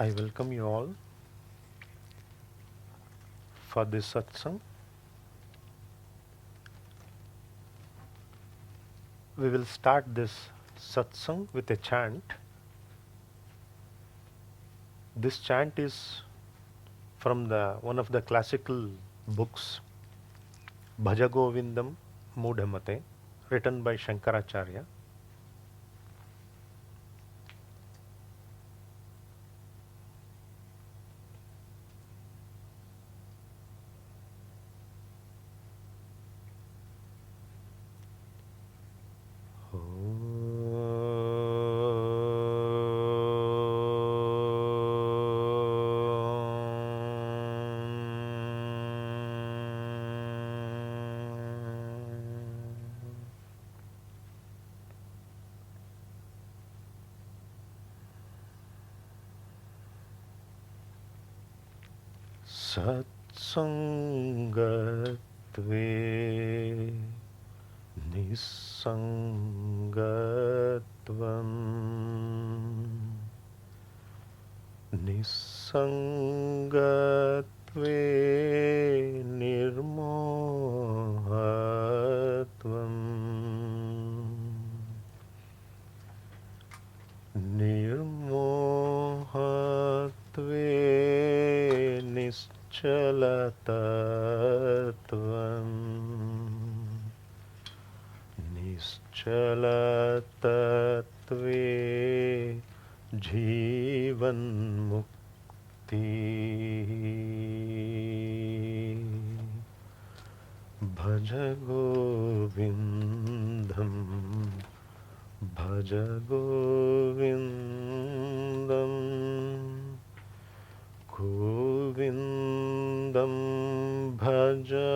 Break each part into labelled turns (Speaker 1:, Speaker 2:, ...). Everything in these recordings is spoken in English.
Speaker 1: I welcome you all for this Satsang. We will start this Satsang with a chant. This chant is from one of the classical books, Bhaja Govindam Mudhamate, written by Shankaracharya. Satsangatve Nisangatvam Nisangatve Nirmohatvam Nirmohatve Nischalatatvam Nischalatatve Jivan Mukti Bhaja Govindam Bhaja Govindam Govindam Bhaja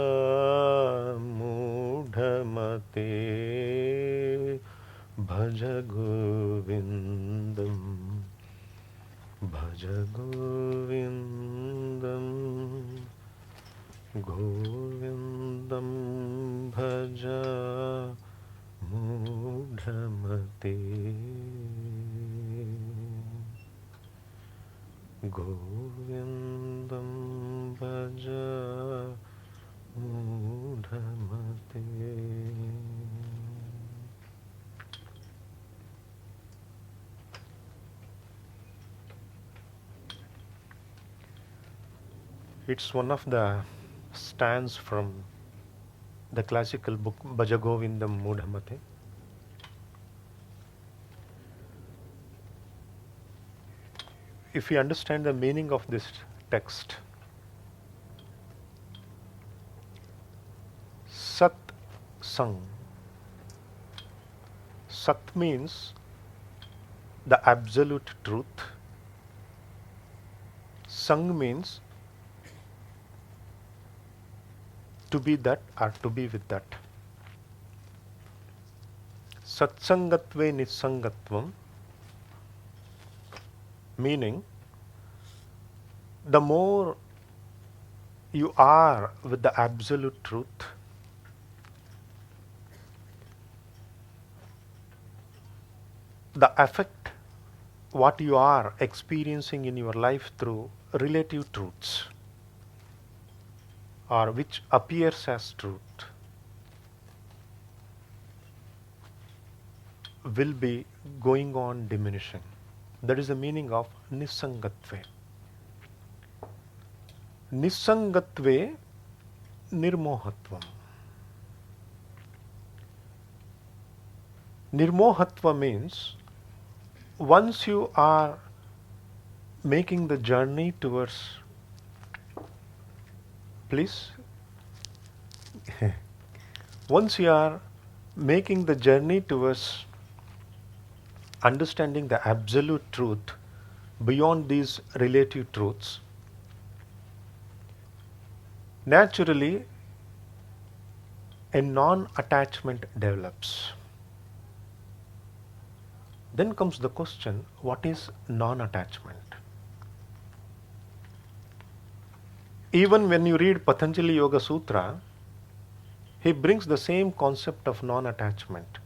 Speaker 1: Mudhamate Bhaja Govindam Bhaja Govindam Govindam Bhaja Mudhamate Govindam Bhaja Mudhamate. It's one of the stands from the classical book Bhaja Govindam Mudhamate. If we understand the meaning of this text, Satsang. Sat means the absolute truth. Sang means to be that or to be with that. Satsangatve Nisangatvam, meaning the more you are with the absolute truth, the effect what you are experiencing in your life through relative truths or which appears as truth will be going on diminishing. That is the meaning of Nisangatve. Nisangatve Nirmohatvam. Nirmohatva means once you are making the journey towards, please, once you are making the journey towards understanding the absolute truth beyond these relative truths, naturally a non-attachment develops. Then comes the question, what is non-attachment? Even when you read Patanjali Yoga Sutra, he brings the same concept of non-attachment,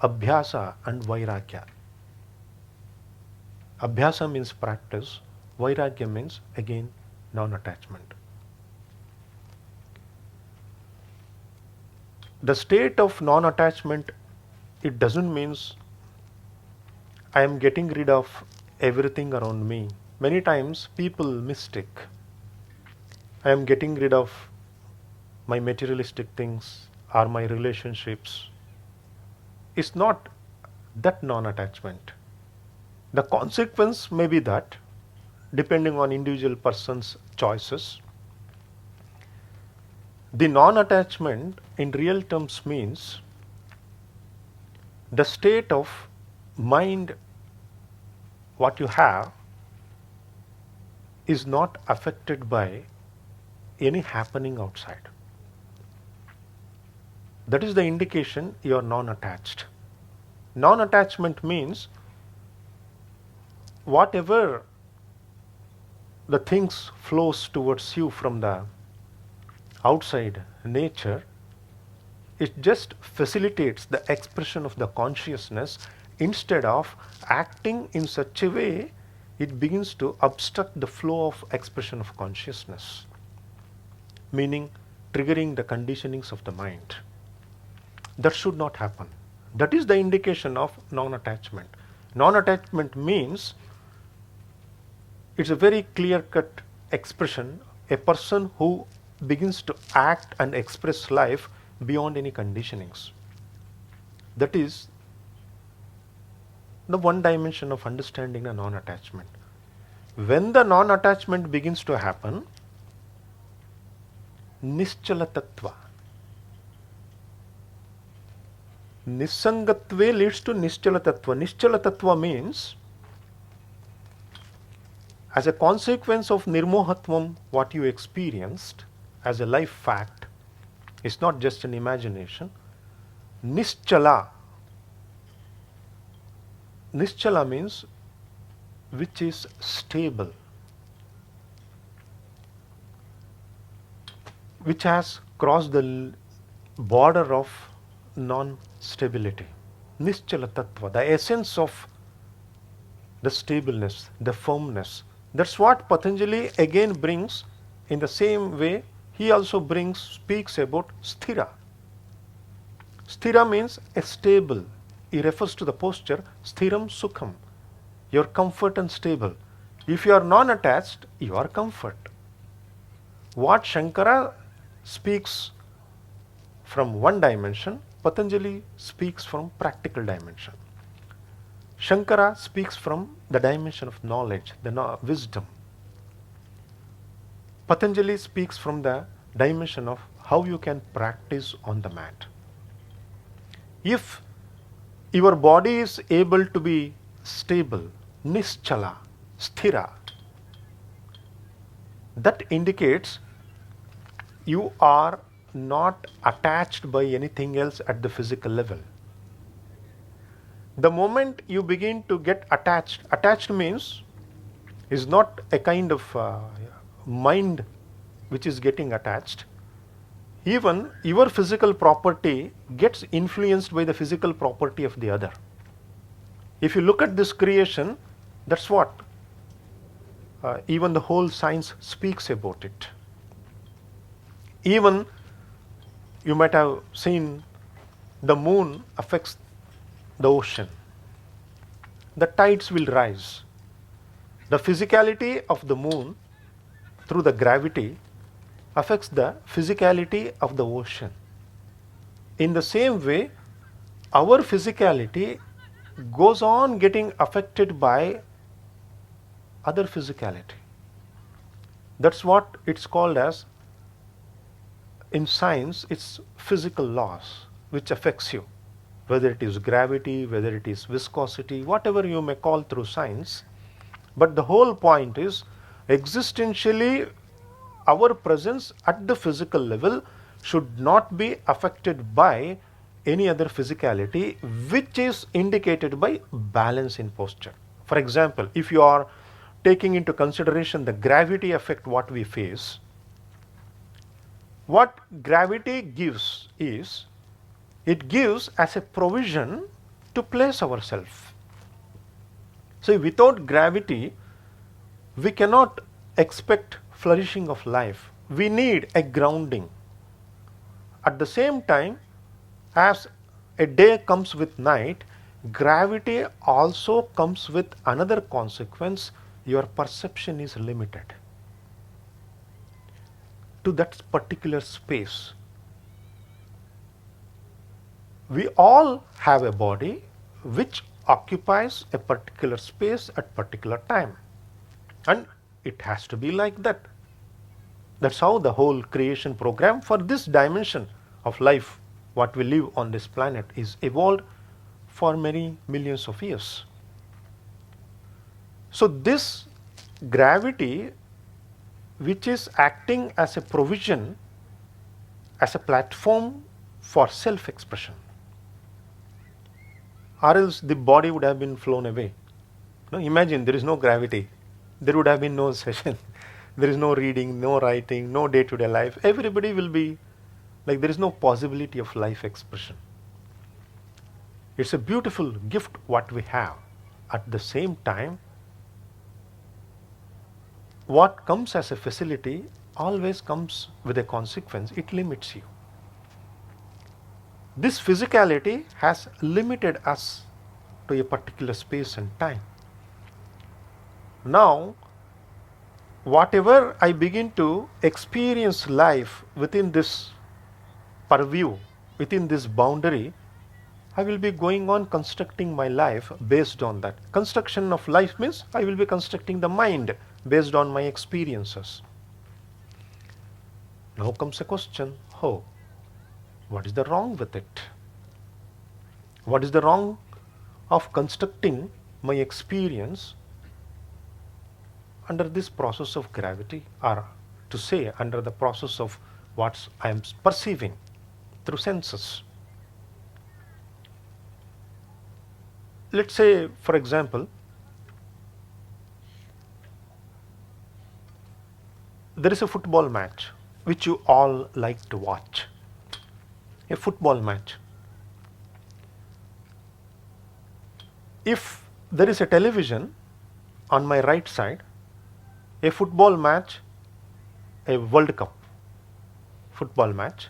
Speaker 1: Abhyasa and Vairagya. Abhyasa means practice, Vairagya means again non-attachment. The state of non-attachment, it doesn't mean I am getting rid of everything around me. Many times people mistake. I am getting rid of my materialistic things or my relationships. It's not that non-attachment. The consequence may be that, depending on individual person's choices. The non-attachment in real terms means the state of mind what you have is not affected by any happening outside. That is the indication you are non-attached. Non-attachment means whatever the things flows towards you from the outside nature, it just facilitates the expression of the consciousness. Instead of acting in such a way, it begins to obstruct the flow of expression of consciousness, meaning triggering the conditionings of the mind. That should not happen. That is the indication of non-attachment. Non-attachment means it's a very clear-cut expression, a person who begins to act and express life beyond any conditionings. That is the one dimension of understanding a non-attachment. When the non-attachment begins to happen, nischala tattva. Nisangatve leads to nischala tattva. Nischala tattva means, as a consequence of nirmohatvam, what you experienced as a life fact is not just an imagination. Nischala. Nischala means which is stable, which has crossed the border of non-stability. Nischala tattva, the essence of the stableness, the firmness. That's what Patanjali again brings in the same way. He also speaks about sthira. Sthira means a stable. He refers to the posture sthiram sukham. Your comfort and stable. If you are non-attached, you are comfort. What Shankara speaks from one dimension, Patanjali speaks from practical dimension. Shankara speaks from the dimension of knowledge, the wisdom. Patanjali speaks from the dimension of how you can practice on the mat. If your body is able to be stable, nischala, sthira, that indicates you are not attached by anything else at the physical level. The moment you begin to get attached means is not a kind of mind which is getting attached. Even your physical property gets influenced by the physical property of the other. If you look at this creation, that's what even the whole science speaks about it. Even you might have seen the moon affects the ocean. The tides will rise. The physicality of the moon through the gravity affects the physicality of the ocean. In the same way, our physicality goes on getting affected by other physicality. That's what it's called as, in science, it's physical laws which affects you. Whether it is gravity, whether it is viscosity, whatever you may call through science. But the whole point is, existentially, our presence at the physical level should not be affected by any other physicality, which is indicated by balance in posture. For example, if you are taking into consideration the gravity effect what we face, what gravity gives is, it gives as a provision to place ourselves. So without gravity, we cannot expect flourishing of life. We need a grounding. At the same time, as a day comes with night, gravity also comes with another consequence. Your perception is limited to that particular space. We all have a body which occupies a particular space at particular time, and it has to be like that. That's how the whole creation program for this dimension of life, what we live on this planet, is evolved for many millions of years. So this gravity, which is acting as a provision, as a platform for self-expression, or else the body would have been flown away. No, imagine there is no gravity, there would have been no session, there is no reading, no writing, no day-to-day life. Everybody will be like there is no possibility of life expression. It's a beautiful gift what we have. At the same time, what comes as a facility always comes with a consequence. It limits you. This physicality has limited us to a particular space and time. Now, whatever I begin to experience life within this purview, within this boundary, I will be going on constructing my life based on that. Construction of life means I will be constructing the mind based on my experiences. Now comes a question, oh, what is the wrong with it? What is the wrong of constructing my experience under this process of gravity, or to say under the process of what I am perceiving through senses? Let's say, for example, there is a football match which you all like to watch. A football match. If there is a television on my right side, a football match, a World Cup football match,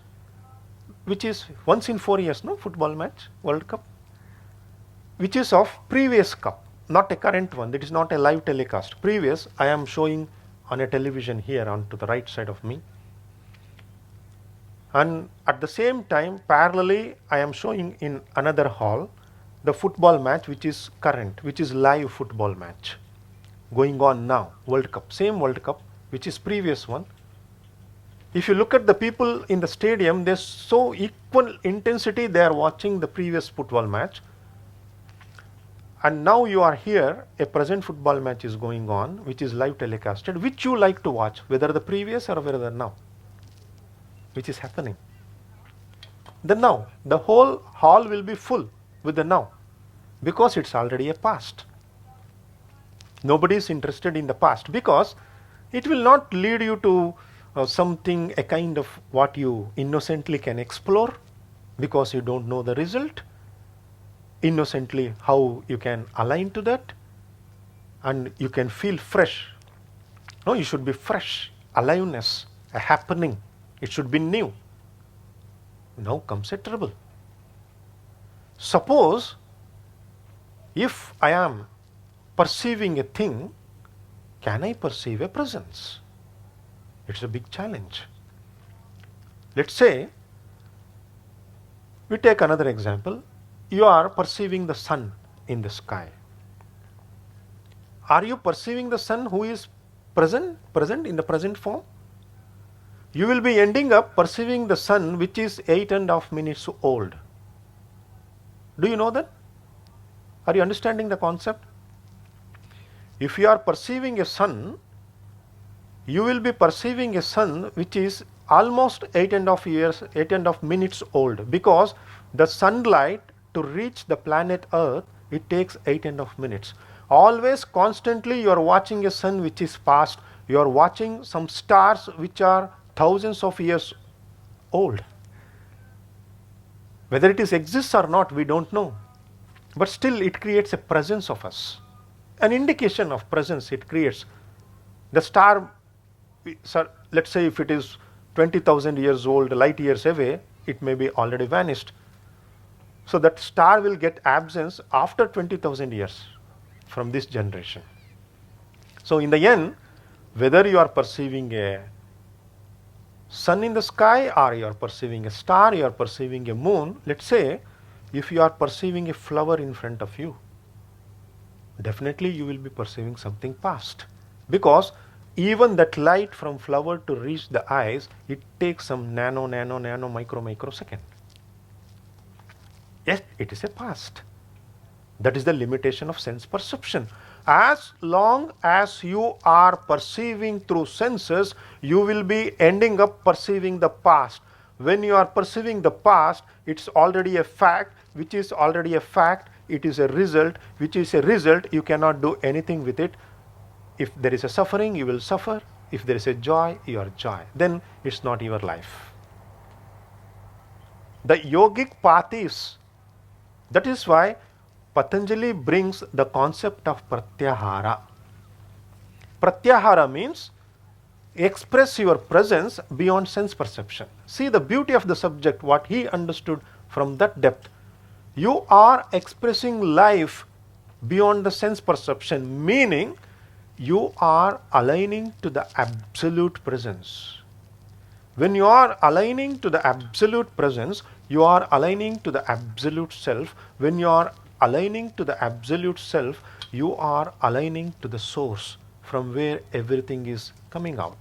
Speaker 1: which is once in 4 years, no, football match, World Cup, which is of previous cup, not a current one. That is not a live telecast. Previous, I am showing on a television here on to the right side of me. And at the same time, parallelly, I am showing in another hall the football match which is current, which is live football match going on now, World Cup, same World Cup, which is previous one. If you look at the people in the stadium, there's so equal intensity they are watching the previous football match. And now you are here, a present football match is going on, which is live telecasted, which you like to watch, whether the previous or whether now, which is happening. The now, the whole hall will be full with the now, because it's already a past. Nobody is interested in the past, because it will not lead you to something, a kind of what you innocently can explore, because you don't know the result. Innocently how you can align to that, and you can feel fresh. No, you should be fresh, aliveness, a happening. It should be new. Now comes a trouble. Suppose if I am perceiving a thing, can I perceive a presence? It's a big challenge. Let's say, we take another example. You are perceiving the sun in the sky. Are you perceiving the sun who is present in the present form? You will be ending up perceiving the sun which is 8.5 minutes old. Do you know that? Are you understanding the concept? If you are perceiving a sun, you will be perceiving a sun which is almost 8.5 minutes old, because the sunlight to reach the planet Earth, it takes 8.5 minutes. Always, constantly, you are watching a sun which is past. You are watching some stars which are thousands of years old. Whether it exists or not, we don't know. But still, it creates a presence of us. An indication of presence it creates. The star, sir, let's say if it is 20,000 years old, light years away, it may be already vanished. So that star will get absence after 20,000 years from this generation. So in the end, whether you are perceiving a sun in the sky, or you are perceiving a star, you are perceiving a moon, let's say if you are perceiving a flower in front of you, definitely you will be perceiving something past, because even that light from flower to reach the eyes, it takes some nano microsecond. Yes, it is a past. That is the limitation of sense perception. As long as you are perceiving through senses, you will be ending up perceiving the past. When you are perceiving the past, it's already a fact, which is already a fact. It is a result, which is a result. You cannot do anything with it. If there is a suffering, you will suffer. If there is a joy, your joy. Then it's not your life. The yogic path is, that is why Patanjali brings the concept of pratyahara. Pratyahara means express your presence beyond sense perception. See the beauty of the subject, what he understood from that depth. You are expressing life beyond the sense perception, meaning you are aligning to the absolute presence. When you are aligning to the absolute presence, you are aligning to the absolute self. When you are aligning to the absolute self, you are aligning to the source from where everything is coming out.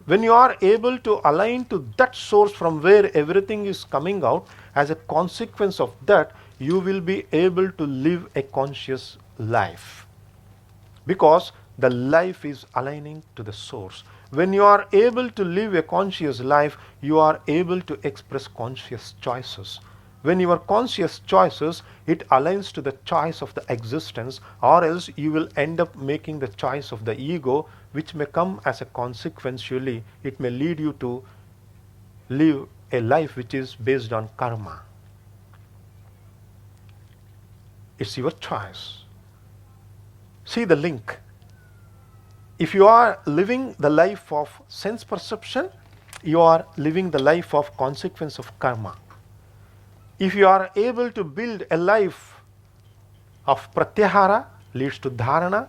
Speaker 1: When you are able to align to that source from where everything is coming out, as a consequence of that, you will be able to live a conscious life, because the life is aligning to the source. When you are able to live a conscious life, you are able to express conscious choices. When your conscious choices, it aligns to the choice of the existence, or else you will end up making the choice of the ego, which may come as a consequentially, it may lead you to live a life which is based on karma. It's your choice. See the link. If you are living the life of sense perception, you are living the life of consequence of karma. If you are able to build a life of pratyahara, leads to dharana,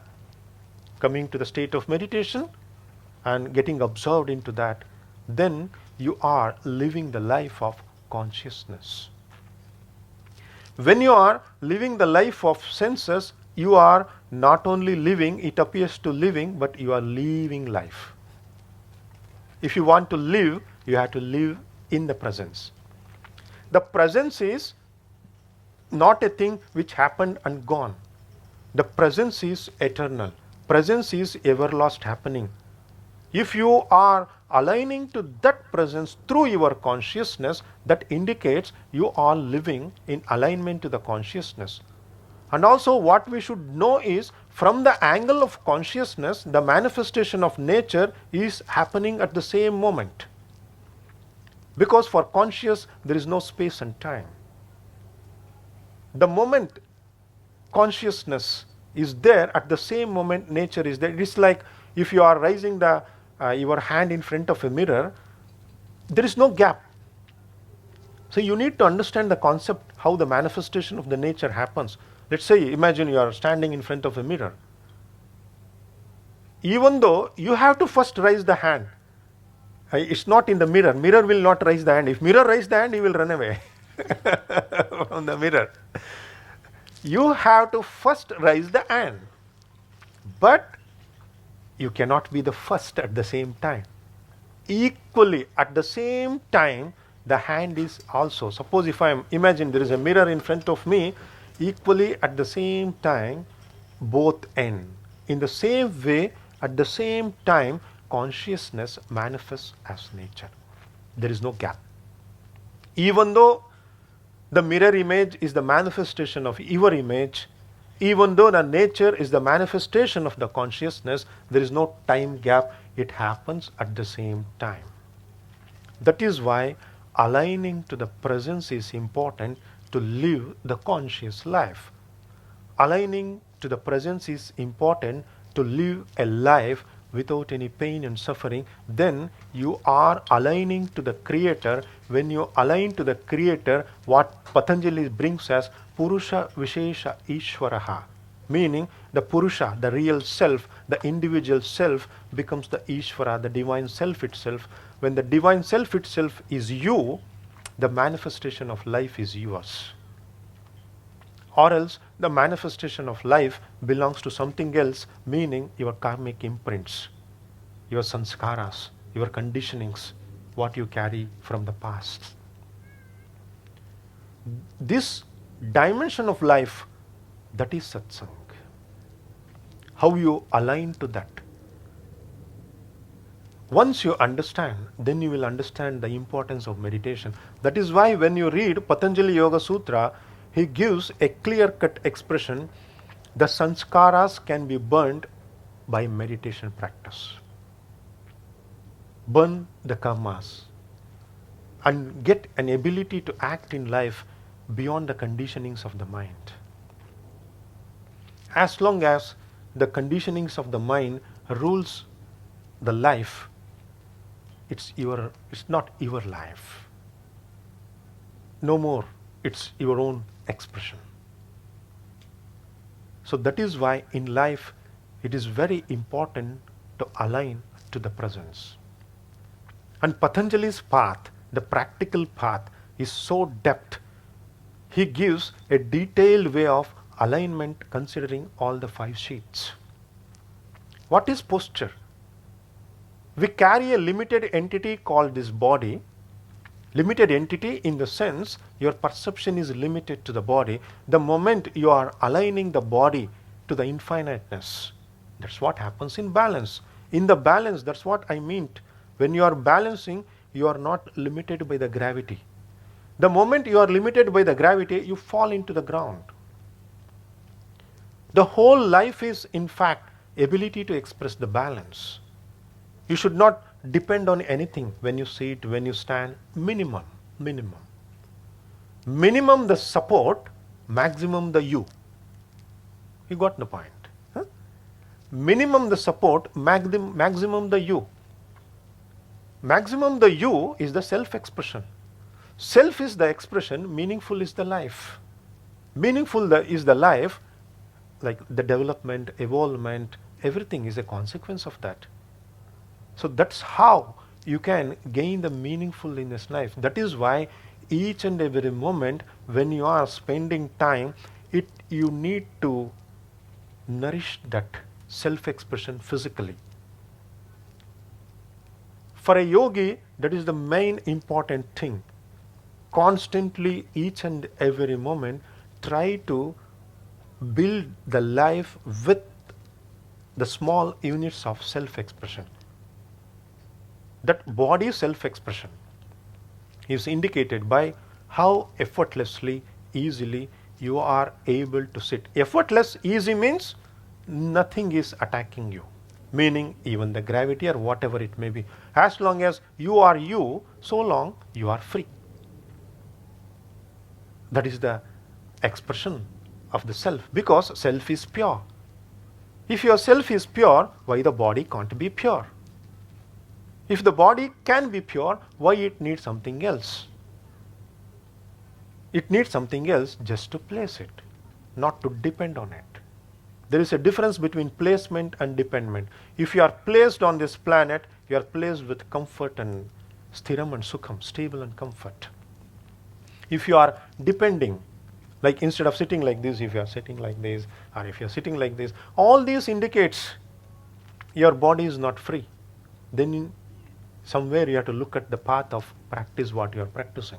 Speaker 1: coming to the state of meditation and getting absorbed into that, then you are living the life of consciousness. When you are living the life of senses, you are not only living, it appears to living, but you are living life. If you want to live, you have to live in the presence. The presence is not a thing which happened and gone. The presence is eternal. Presence is everlast happening. If you are aligning to that presence through your consciousness, that indicates you are living in alignment to the consciousness. And also what we should know is, from the angle of consciousness, the manifestation of nature is happening at the same moment. Because for conscious, there is no space and time. The moment consciousness is there, at the same moment nature is there. It is like if you are raising your hand in front of a mirror, there is no gap. So you need to understand the concept, how the manifestation of the nature happens. Let's say, imagine you are standing in front of a mirror. Even though you have to first raise the hand, it's not in the mirror. Mirror will not raise the hand. If mirror raise the hand, he will run away from the mirror. You have to first raise the hand. But you cannot be the first at the same time. Equally, at the same time, the hand is also. Suppose if imagine there is a mirror in front of me, equally at the same time, both end. In the same way, at the same time, consciousness manifests as nature. There is no gap. Even though the mirror image is the manifestation of your image, even though the nature is the manifestation of the consciousness, there is no time gap. It happens at the same time. That is why aligning to the presence is important to live the conscious life. Aligning to the presence is important to live a life without any pain and suffering, then you are aligning to the Creator. When you align to the Creator, what Patanjali brings as Purusha Vishesha Ishwaraha, meaning the Purusha, the real self, the individual self becomes the Ishvara, the divine self itself. When the divine self itself is you, the manifestation of life is yours. Or else the manifestation of life belongs to something else, meaning your karmic imprints, your sanskaras, your conditionings, what you carry from the past. This dimension of life, that is satsang. How you align to that. Once you understand, then you will understand the importance of meditation. That is why when you read Patanjali Yoga Sutra, he gives a clear-cut expression: the sanskaras can be burnt by meditation practice. Burn the karmas and get an ability to act in life beyond the conditionings of the mind. As long as the conditionings of the mind rules the life, it's not your life. No more, it's your own expression. So that is why in life it is very important to align to the presence. And Patanjali's path, the practical path, is so depth. He gives a detailed way of alignment considering all the 5 sheets. What is posture? We carry a limited entity called this body. Limited entity in the sense your perception is limited to the body. The moment you are aligning the body to the infiniteness, that's what happens in balance. In the balance, that's what I meant. When you are balancing, you are not limited by the gravity. The moment you are limited by the gravity, you fall into the ground. The whole life is, in fact, ability to express the balance. You should not depend on anything when you sit, when you stand. Minimum. Minimum the support, maximum the you. You got the point. Huh? Minimum the support, maximum the you. Maximum the you is the self-expression. Self is the expression, meaningful is the life. Meaningful is the life, like the development, evolvement, everything is a consequence of that. So that's how you can gain the meaningful in this life. That is why each and every moment when you are spending time, you need to nourish that self-expression physically. For a yogi, that is the main important thing. Constantly, each and every moment, try to build the life with the small units of self-expression. That body self-expression is indicated by how effortlessly, easily you are able to sit. Effortless, easy means nothing is attacking you, meaning even the gravity or whatever it may be. As long as you are you, so long you are free. That is the expression of the self, because self is pure. If your self is pure, why the body can't be pure? If the body can be pure, why it needs something else? It needs something else just to place it, not to depend on it. There is a difference between placement and dependent. If you are placed on this planet, you are placed with comfort and sthiram and sukham, stable and comfort. If you are depending, like instead of sitting like this, if you are sitting like this, or if you are sitting like this, all these indicates your body is not free. Then somewhere you have to look at the path of practice what you are practicing.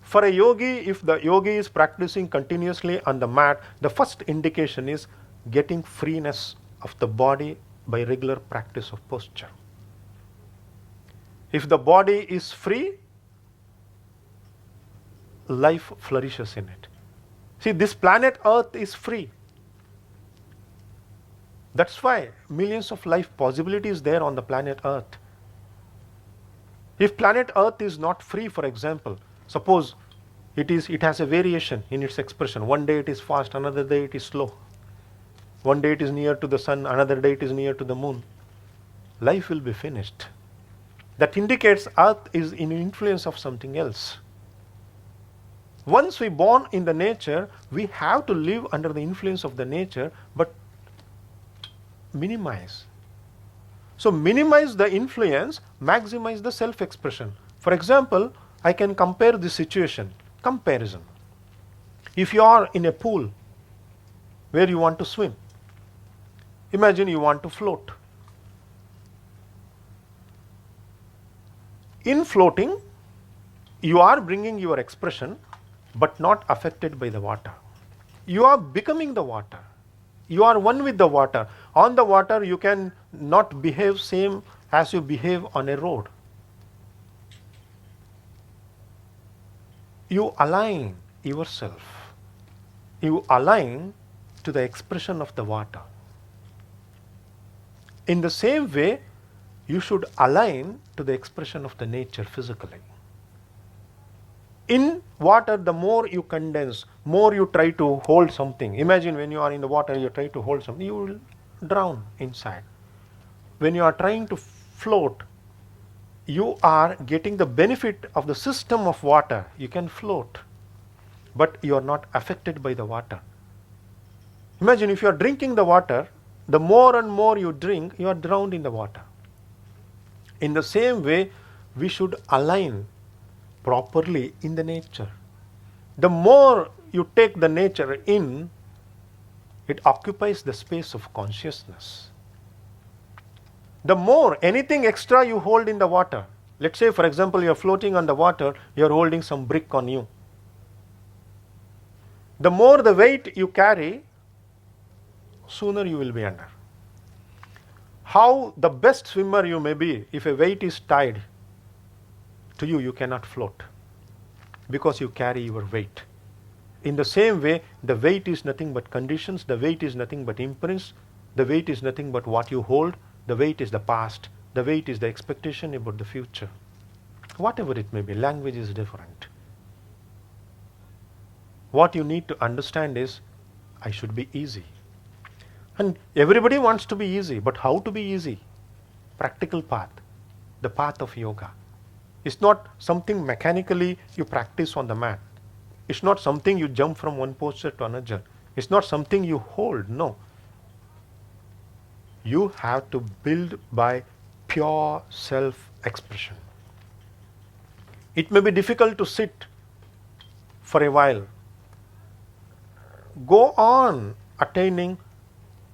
Speaker 1: For a yogi, if the yogi is practicing continuously on the mat, the first indication is getting freeness of the body by regular practice of posture. If the body is free, life flourishes in it. See, this planet Earth is free. That's why millions of life possibilities there on the planet Earth. If planet Earth is not free, for example, suppose it has a variation in its expression. One day it is fast, another day it is slow. One day it is near to the sun, another day it is near to the moon. life will be finished. That indicates earth is in influence of something else. Once we born in the nature, we have to live under the influence of the nature, but minimize. So minimize the influence, maximize the self-expression. For example, I can compare this situation. Comparison. If you are in a pool where you want to swim, imagine you want to float. In floating, you are bringing your expression, but not affected by the water. You are becoming the water. You are one with the water. On the water, you can not behave same as you behave on a road. You align yourself. You align to the expression of the water. In the same way, you should align to the expression of the nature physically. In water, the more you condense, more you try to hold something. Imagine when you are in the water, you try to hold something, you will drown inside. When you are trying to float, you are getting the benefit of the system of water. You can float, but you are not affected by the water. Imagine if you are drinking the water, the more and more you drink, you are drowned in the water. In the same way, we should align properly in the nature. The more you take the nature in, it occupies the space of consciousness. The more anything extra you hold in the water, let's say for example you are floating on the water, you are holding some brick on you. The more the weight you carry, sooner you will be under. How the best swimmer you may be, if a weight is tied to you, you cannot float because you carry your weight. In the same way, the weight is nothing but conditions, the weight is nothing but imprints, the weight is nothing but what you hold, the weight is the past, the weight is the expectation about the future. Whatever it may be, language is different. What you need to understand is, I should be easy. And everybody wants to be easy, but how to be easy? Practical path, the path of yoga. It's not something mechanically you practice on the mat. It's not something you jump from one posture to another. It's not something you hold, no. You have to build by pure self-expression. It may be difficult to sit for a while. Go on attaining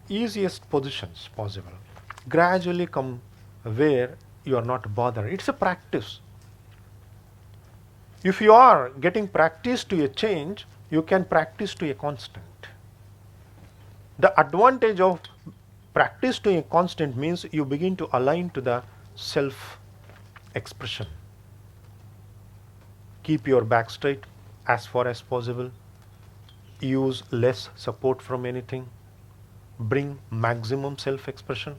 Speaker 1: easiest positions possible. Gradually come where you are not bothered. It's a practice. If you are getting practice to a change, you can practice to a constant. The advantage of practice to a constant means you begin to align to the self-expression. Keep your back straight as far as possible. Use less support from anything. Bring maximum self-expression.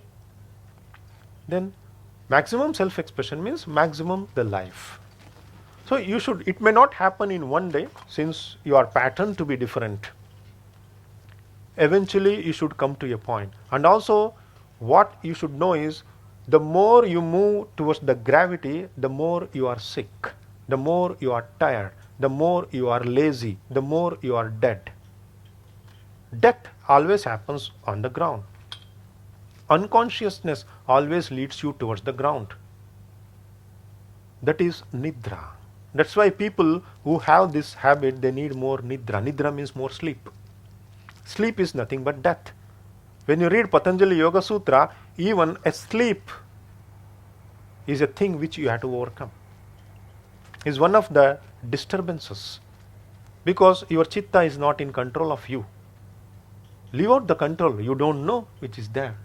Speaker 1: Then maximum self-expression means maximum the life. So you should, it may not happen in one day since you are patterned to be different. Eventually you should come to a point. And also what you should know is, the more you move towards the gravity, the more you are sick, the more you are tired, the more you are lazy, the more you are dead. Death always happens on the ground. Unconsciousness always leads you towards the ground. That is nidra. That's why people who have this habit, they need more nidra. Nidra means more sleep. Sleep is nothing but death. When you read Patanjali Yoga Sutra, even a sleep is a thing which you have to overcome. Is one of the disturbances, because your chitta is not in control of you. Leave out the control, you don't know which is there.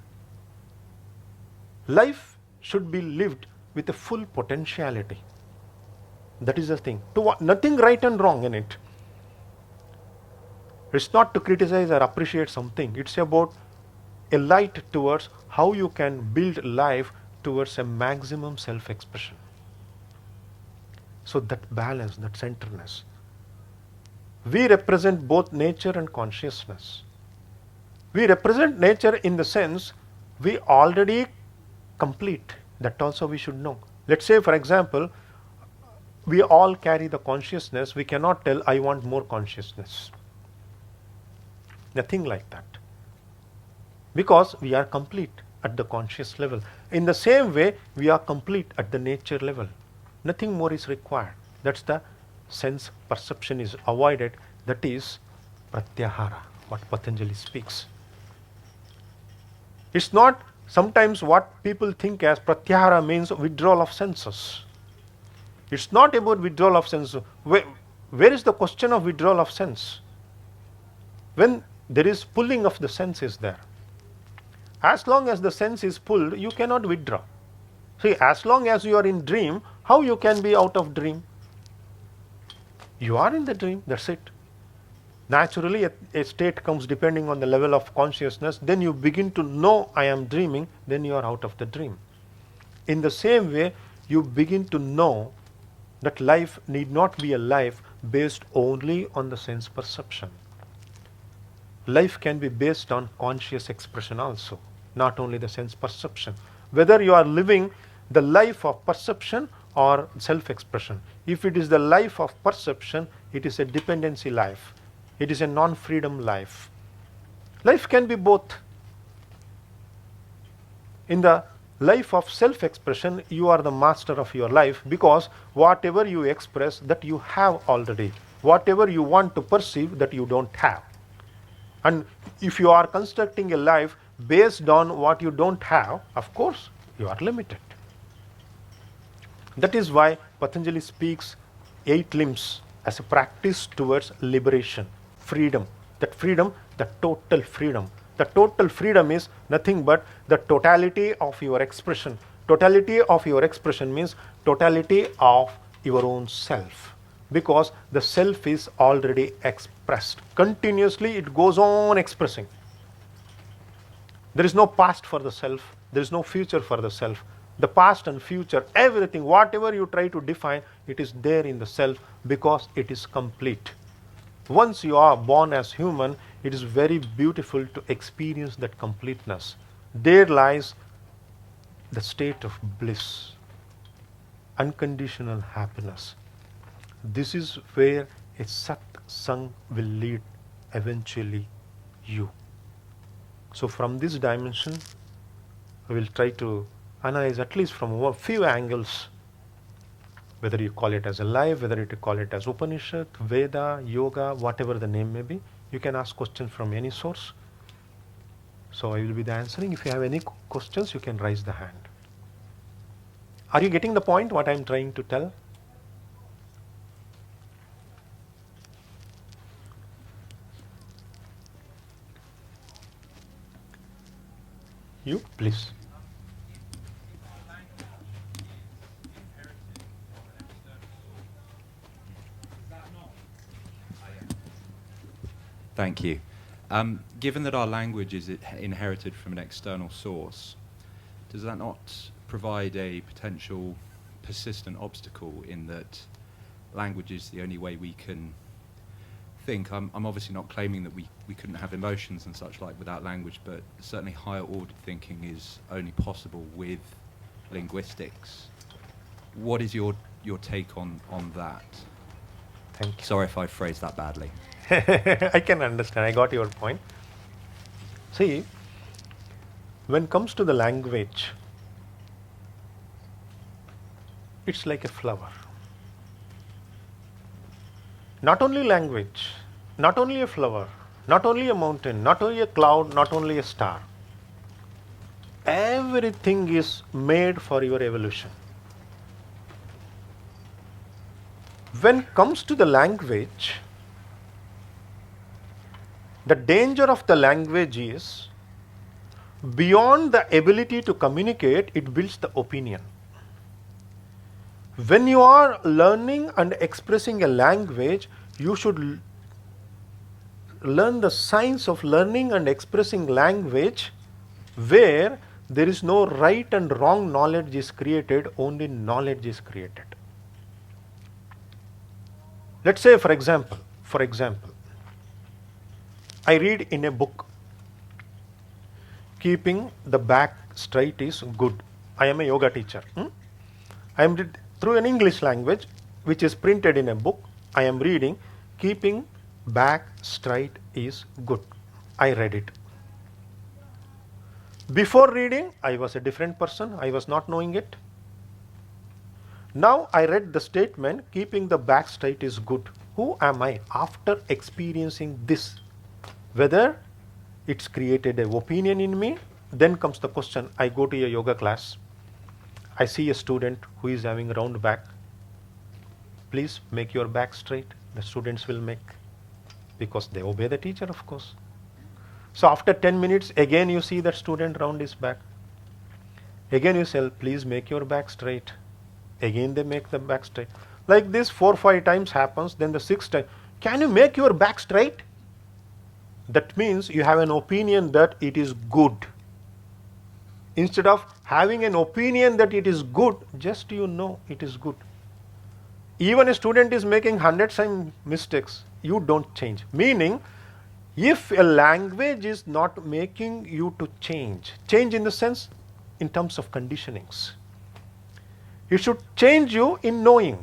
Speaker 1: Life should be lived with a full potentiality. That is the thing. Nothing right and wrong in it. It's not to criticize or appreciate something. It's about a light towards how you can build life towards a maximum self-expression. So that balance, that centeredness. We represent both nature and consciousness. We represent nature in the sense we already complete. That also we should know. Let's say, for example, we all carry the consciousness. We cannot tell, I want more consciousness. Nothing like that. Because we are complete at the conscious level. In the same way, we are complete at the nature level. Nothing more is required. That's the sense perception is avoided. That is pratyahara, what Patanjali speaks. It's not sometimes what people think as pratyahara means withdrawal of senses. It's not about withdrawal of senses. Where is the question of withdrawal of sense? When there is pulling of the senses there. As long as the sense is pulled, you cannot withdraw. See, as long as you are in dream, how you can be out of dream? You are in the dream, that's it. Naturally, a state comes depending on the level of consciousness, then you begin to know I am dreaming, then you are out of the dream. In the same way, you begin to know that life need not be a life based only on the sense perception. Life can be based on conscious expression also, not only the sense perception. Whether you are living the life of perception or self-expression. If it is the life of perception, it is a dependency life. It is a non-freedom life. Life can be both. In the life of self-expression, you are the master of your life, because whatever you express, that you have already. Whatever you want to perceive, that you don't have. And if you are constructing a life based on what you don't have, of course, you are limited. That is why Patanjali speaks 8 limbs as a practice towards liberation, freedom. That freedom, the total freedom. The total freedom is nothing but the totality of your expression. Totality of your expression means totality of your own self. Because the self is already expressed. Continuously it goes on expressing. There is no past for the self. There is no future for the self. The past and future, everything, whatever you try to define, it is there in the self because it is complete. Once you are born as human, it is very beautiful to experience that completeness. There lies the state of bliss, unconditional happiness. This is where a Satsang will lead eventually you. So from this dimension, we will try to analyze at least from a few angles, whether you call it as a life, whether you call it as Upanishad, Veda, Yoga, whatever the name may be. You can ask questions from any source. So I will be the answering. If you have any questions, you can raise the hand. Are you getting the point what I am trying to tell? You, please.
Speaker 2: Thank you. Given that our language is inherited from an external source, does that not provide a potential persistent obstacle in that language is the only way we can think? I'm obviously not claiming that we couldn't have emotions and such like without language, but certainly higher ordered thinking is only possible with linguistics. What is your take on that?
Speaker 1: Thank you.
Speaker 2: Sorry if I phrased that badly.
Speaker 1: I can understand. I got your point. See, when it comes to the language, it's like a flower. Not only language, not only a flower, not only a mountain, not only a cloud, not only a star. Everything is made for your evolution. When it comes to the language, the danger of the language is beyond the ability to communicate, it builds the opinion. When you are learning and expressing a language, you should learn the science of learning and expressing language where there is no right and wrong knowledge is created, only knowledge is created. Let's say for example, I read in a book, keeping the back straight is good. I am a yoga teacher. I am through an English language which is printed in a book. I am reading, keeping back straight is good. I read it. Before reading, I was a different person. I was not knowing it. Now I read the statement, keeping the back straight is good. Who am I after experiencing this? Whether it's created an opinion in me, then comes the question. I go to a yoga class. I see a student who is having a round back. Please make your back straight. The students will make, because they obey the teacher, of course. So after 10 minutes, again you see that student round his back. Again you say, please make your back straight. Again they make the back straight. Like this 4-5 times happens. Then the 6th time, can you make your back straight? That means you have an opinion that it is good. Instead of having an opinion that it is good, just you know it is good. Even a student is making 100 mistakes, you don't change. Meaning, if a language is not making you to change in the sense, in terms of conditionings, it should change you in knowing,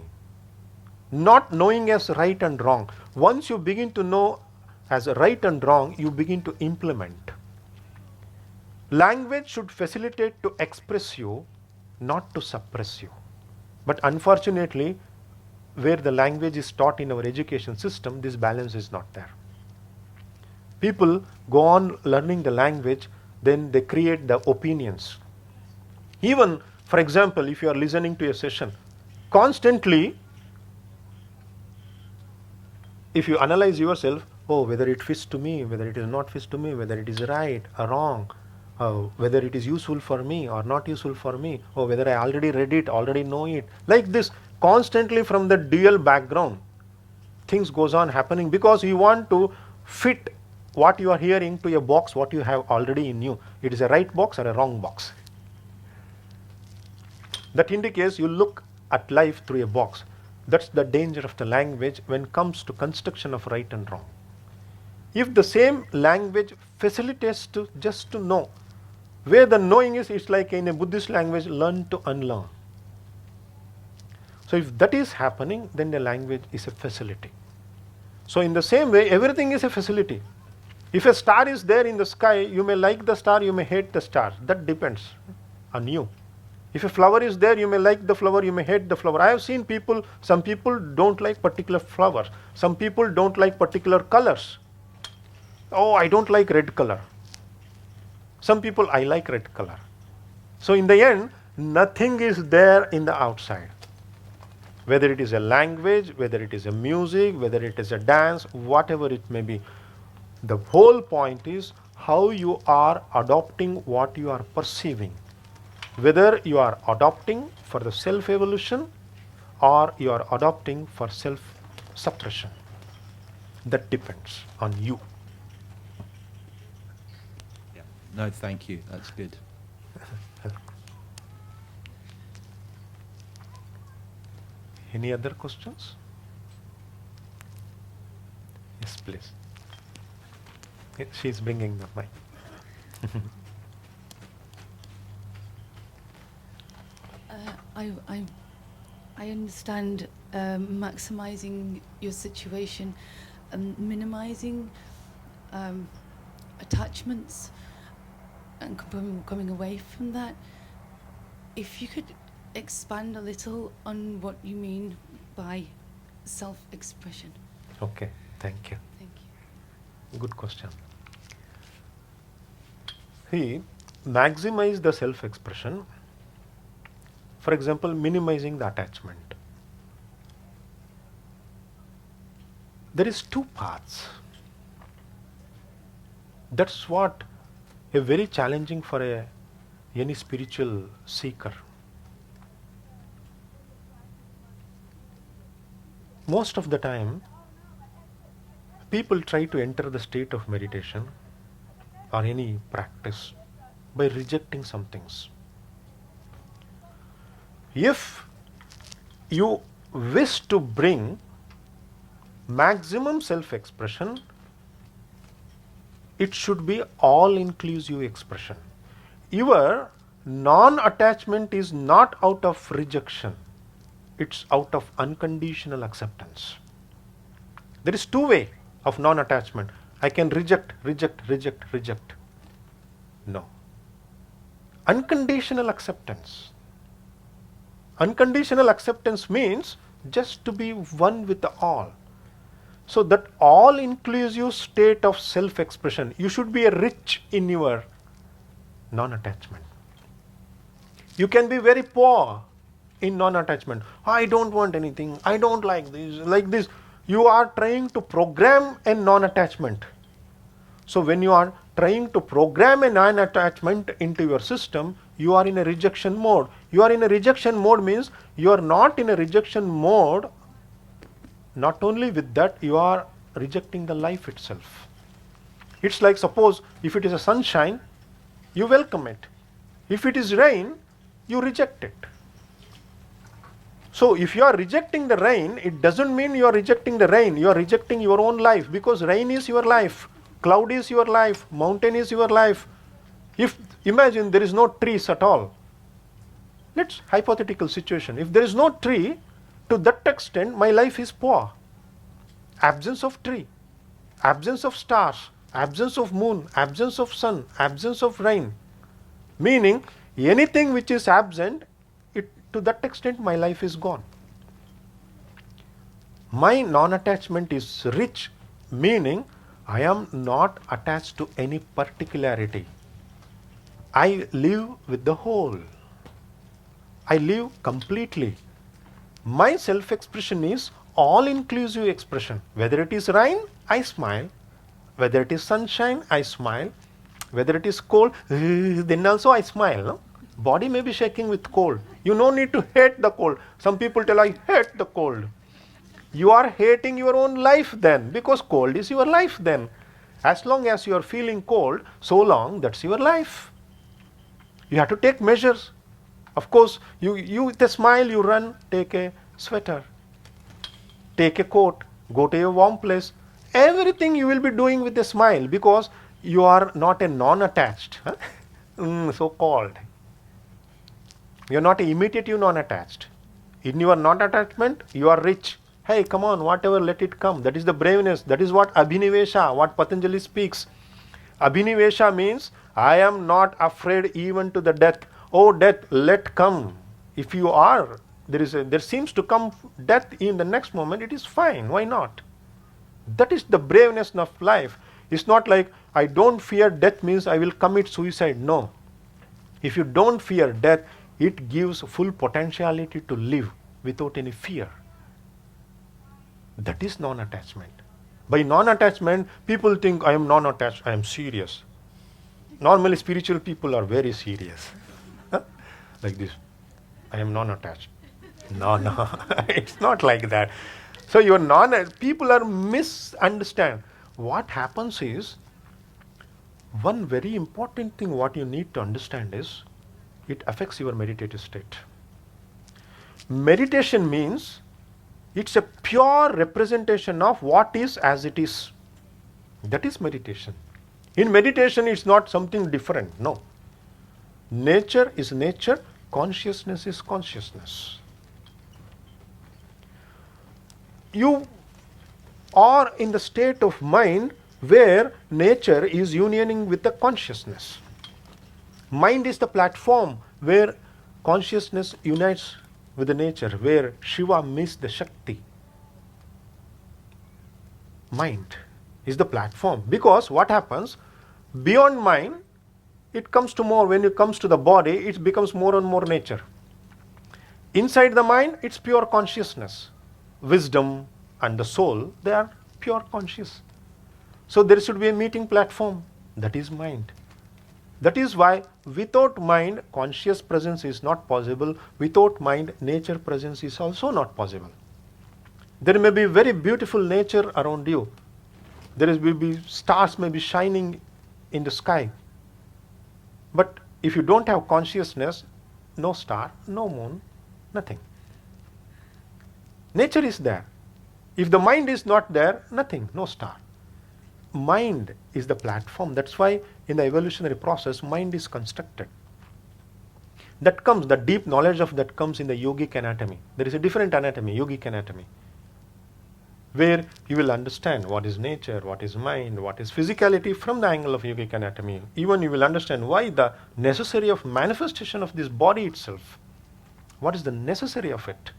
Speaker 1: not knowing as right and wrong. Once you begin to know as right and wrong, you begin to implement. Language should facilitate to express you, not to suppress you. But unfortunately, where the language is taught in our education system, this balance is not there. People go on learning the language, then they create the opinions. Even, for example, if you are listening to a session, constantly, if you analyze yourself, oh, whether it fits to me, whether it is not fits to me, whether it is right or wrong, whether it is useful for me or not useful for me, or whether I already read it, already know it. Like this, constantly from the dual background, things goes on happening, because you want to fit what you are hearing to a box what you have already in you. It is a right box or a wrong box. That indicates you look at life through a box. That's the danger of the language when it comes to construction of right and wrong. If the same language facilitates to just to know, where the knowing is, it's like in a Buddhist language, learn to unlearn. So if that is happening, then the language is a facility. So in the same way, everything is a facility. If a star is there in the sky, you may like the star, you may hate the star. That depends on you. If a flower is there, you may like the flower, you may hate the flower. I have seen people, some people don't like particular flowers. Some people don't like particular colors. Oh, I don't like red color. Some people, I like red color. So in the end, nothing is there in the outside. Whether it is a language, whether it is a music, whether it is a dance, whatever it may be. The whole point is how you are adopting what you are perceiving. Whether you are adopting for the self-evolution or you are adopting for self-suppression. That depends on you.
Speaker 2: Yeah. No, thank you. That's good.
Speaker 1: Any other questions? Yes, please. She is bringing the mic.
Speaker 3: I understand maximizing your situation and minimizing attachments and coming away from that. If you could expand a little on what you mean by self-expression.
Speaker 1: Okay, thank you.
Speaker 3: Thank you.
Speaker 1: Good question. See, maximize the self-expression. For example, minimizing the attachment. There is two paths. That's what is very challenging for any spiritual seeker. Most of the time, people try to enter the state of meditation or any practice by rejecting some things. If you wish to bring maximum self-expression, it should be all-inclusive expression. Your non-attachment is not out of rejection, it's out of unconditional acceptance. There is two ways of non-attachment. I can reject. No. Unconditional acceptance. Unconditional acceptance means just to be one with the all. So that all-inclusive state of self-expression, you should be rich in your non-attachment. You can be very poor in non-attachment. I don't want anything, I don't like this. You are trying to program a non-attachment. So when you are trying to program a non-attachment into your system, you are in a rejection mode. You are in a rejection mode means you are not in a rejection mode. Not only with that, you are rejecting the life itself. It's like, suppose if it is a sunshine, you welcome it. If it is rain, you reject it. So if you are rejecting the rain, it doesn't mean you are rejecting the rain, you are rejecting your own life, because rain is your life, cloud is your life, mountain is your life. If imagine there is no trees at all. Let's hypothetical situation. If there is no tree, to that extent my life is poor. Absence of tree, absence of stars, absence of moon, absence of sun, absence of rain. Meaning anything which is absent, to that extent my life is gone. My non-attachment is rich, meaning I am not attached to any particularity. I live with the whole. I live completely. My self-expression is all-inclusive expression. Whether it is rain, I smile. Whether it is sunshine, I smile. Whether it is cold, then also I smile. No? Body may be shaking with cold. You no need to hate the cold. Some people tell, I hate the cold. You are hating your own life then, because cold is your life then. As long as you are feeling cold, so long that's your life. You have to take measures. Of course, you with a smile, you run, take a sweater, take a coat, go to a warm place. Everything you will be doing with a smile, because you are not a non-attached, so-called. You are not imitative non-attached. In your non-attachment, you are rich. Hey, come on, whatever, let it come. That is the braveness. That is what Abhinivesha, what Patanjali speaks. Abhinivesha means, I am not afraid even to the death. Oh, death, let come. If you are, there seems to come death in the next moment, it is fine. Why not? That is the braveness of life. It's not like, I don't fear death means I will commit suicide. No. If you don't fear death, it gives full potentiality to live without any fear. That is non-attachment. By non-attachment, people think I am non-attached, I am serious. Normally spiritual people are very serious. Like this, I am non-attached. No, it's not like that. So people are misunderstand. What happens is, one very important thing what you need to understand is, it affects your meditative state. Meditation means, it's a pure representation of what is as it is. That is meditation. In meditation, it's not something different. No. Nature is nature, consciousness is consciousness. You are in the state of mind where nature is unioning with the consciousness. Mind is the platform where consciousness unites with the nature, where Shiva meets the Shakti. Mind is the platform, because what happens, beyond mind, it comes to more, when it comes to the body, it becomes more and more nature. Inside the mind, it's pure consciousness. Wisdom and the soul, they are pure conscious. So there should be a meeting platform, that is mind. That is why without mind, conscious presence is not possible. Without mind, nature presence is also not possible. There may be very beautiful nature around you. There will be stars may be shining in the sky. But if you don't have consciousness, no star, no moon, nothing. Nature is there. If the mind is not there, nothing, no star. Mind is the platform. That's why in the evolutionary process, mind is constructed. That comes, the deep knowledge of that comes in the yogic anatomy. There is a different anatomy, yogic anatomy, where you will understand what is nature, what is mind, what is physicality from the angle of yogic anatomy. Even you will understand why the necessary of manifestation of this body itself. What is the necessary of it?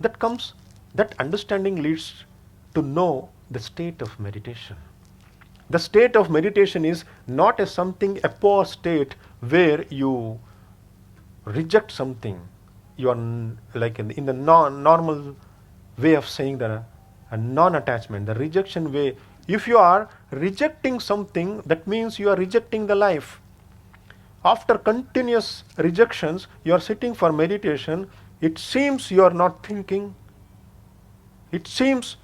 Speaker 1: That comes, that understanding leads to know the state of meditation. The state of meditation is not a something, a poor state where you reject something. You are like in the normal way of saying that a non-attachment, the rejection way. If you are rejecting something, that means you are rejecting the life. After continuous rejections, you are sitting for meditation, it seems you are not thinking. It seems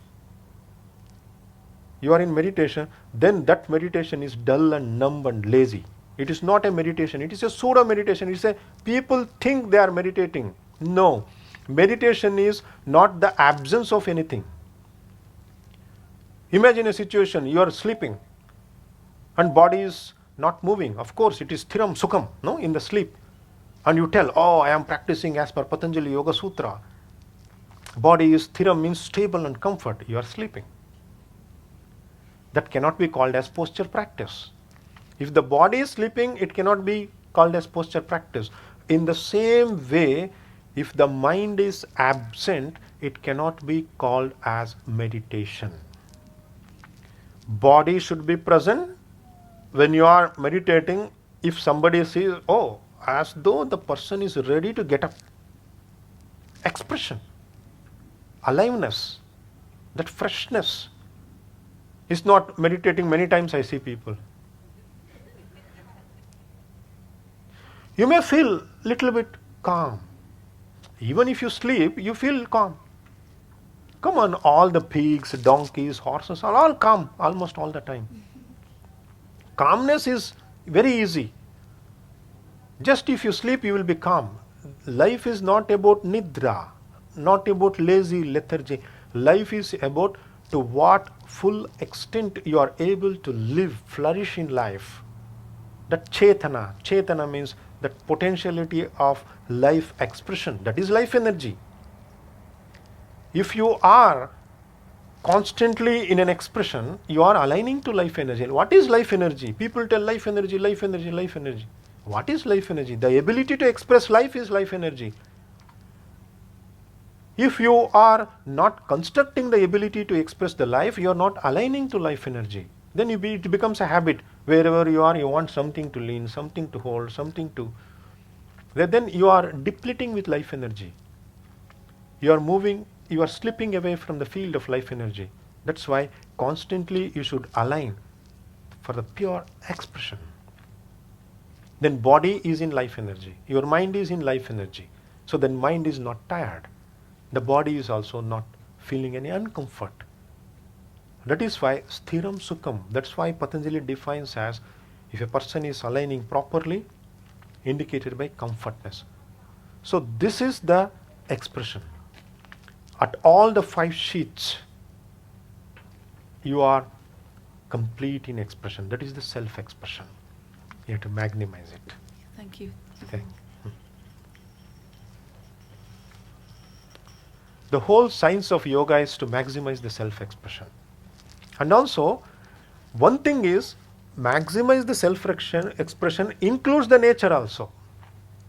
Speaker 1: you are in meditation, then that meditation is dull and numb and lazy. It is not a meditation, it is a pseudo meditation. It is a people think they are meditating. No, meditation is not the absence of anything. Imagine a situation, you are sleeping and body is not moving. Of course, it is thiram sukham, no, in the sleep. And you tell, oh, I am practicing as per Patanjali Yoga Sutra. Body is thiram, means stable and comfort. You are sleeping. That cannot be called as posture practice. If the body is sleeping, it cannot be called as posture practice. In the same way, if the mind is absent, it cannot be called as meditation. Body should be present. When you are meditating, if somebody says, oh, as though the person is ready to get up, expression, aliveness, that freshness is not meditating. Many times I see people. You may feel little bit calm. Even if you sleep, you feel calm. Come on, all the pigs, donkeys, horses are all calm almost all the time. Calmness is very easy. Just if you sleep, you will be calm. Life is not about nidra, not about lazy lethargy. Life is about to what full extent you are able to live, flourish in life. That chetana means that potentiality of life expression, that is life energy. If you are constantly in an expression, you are aligning to life energy. And what is life energy? People tell life energy, life energy, life energy. What is life energy? The ability to express life is life energy. If you are not constructing the ability to express the life, you are not aligning to life energy. Then it becomes a habit. Wherever you are, you want something to lean, something to hold, something to... Then you are depleting with life energy. You are moving, you are slipping away from the field of life energy. That's why constantly you should align for the pure expression. Then body is in life energy. Your mind is in life energy. So then mind is not tired. The body is also not feeling any uncomfort. That is why sthiram sukham. That's why Patanjali defines as if a person is aligning properly, indicated by comfortness. So this is the expression. At all the 5 sheets, you are complete in expression. That is the self-expression. You have to magnimize it.
Speaker 3: Thank you.
Speaker 1: Okay. The whole science of yoga is to maximize the self-expression. And also, one thing is, maximize the self-expression includes the nature also.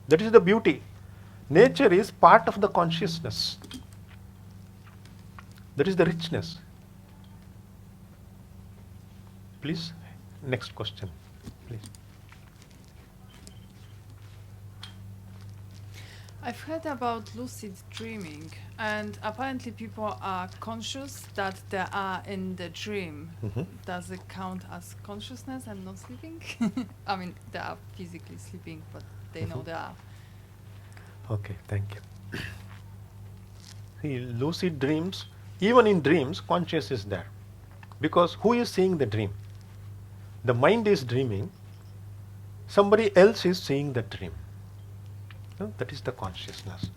Speaker 1: That is the beauty. Nature is part of the consciousness. That is the richness. Please, next question. Please.
Speaker 4: I've heard about lucid dreaming, and apparently people are conscious that they are in the dream. Does it count as consciousness and not sleeping? I mean, they are physically sleeping, but they know they are.
Speaker 1: Okay, thank you. See, lucid dreams, even in dreams, conscious is there. Because who is seeing the dream? The mind is dreaming, somebody else is seeing the dream. No? That is the consciousness.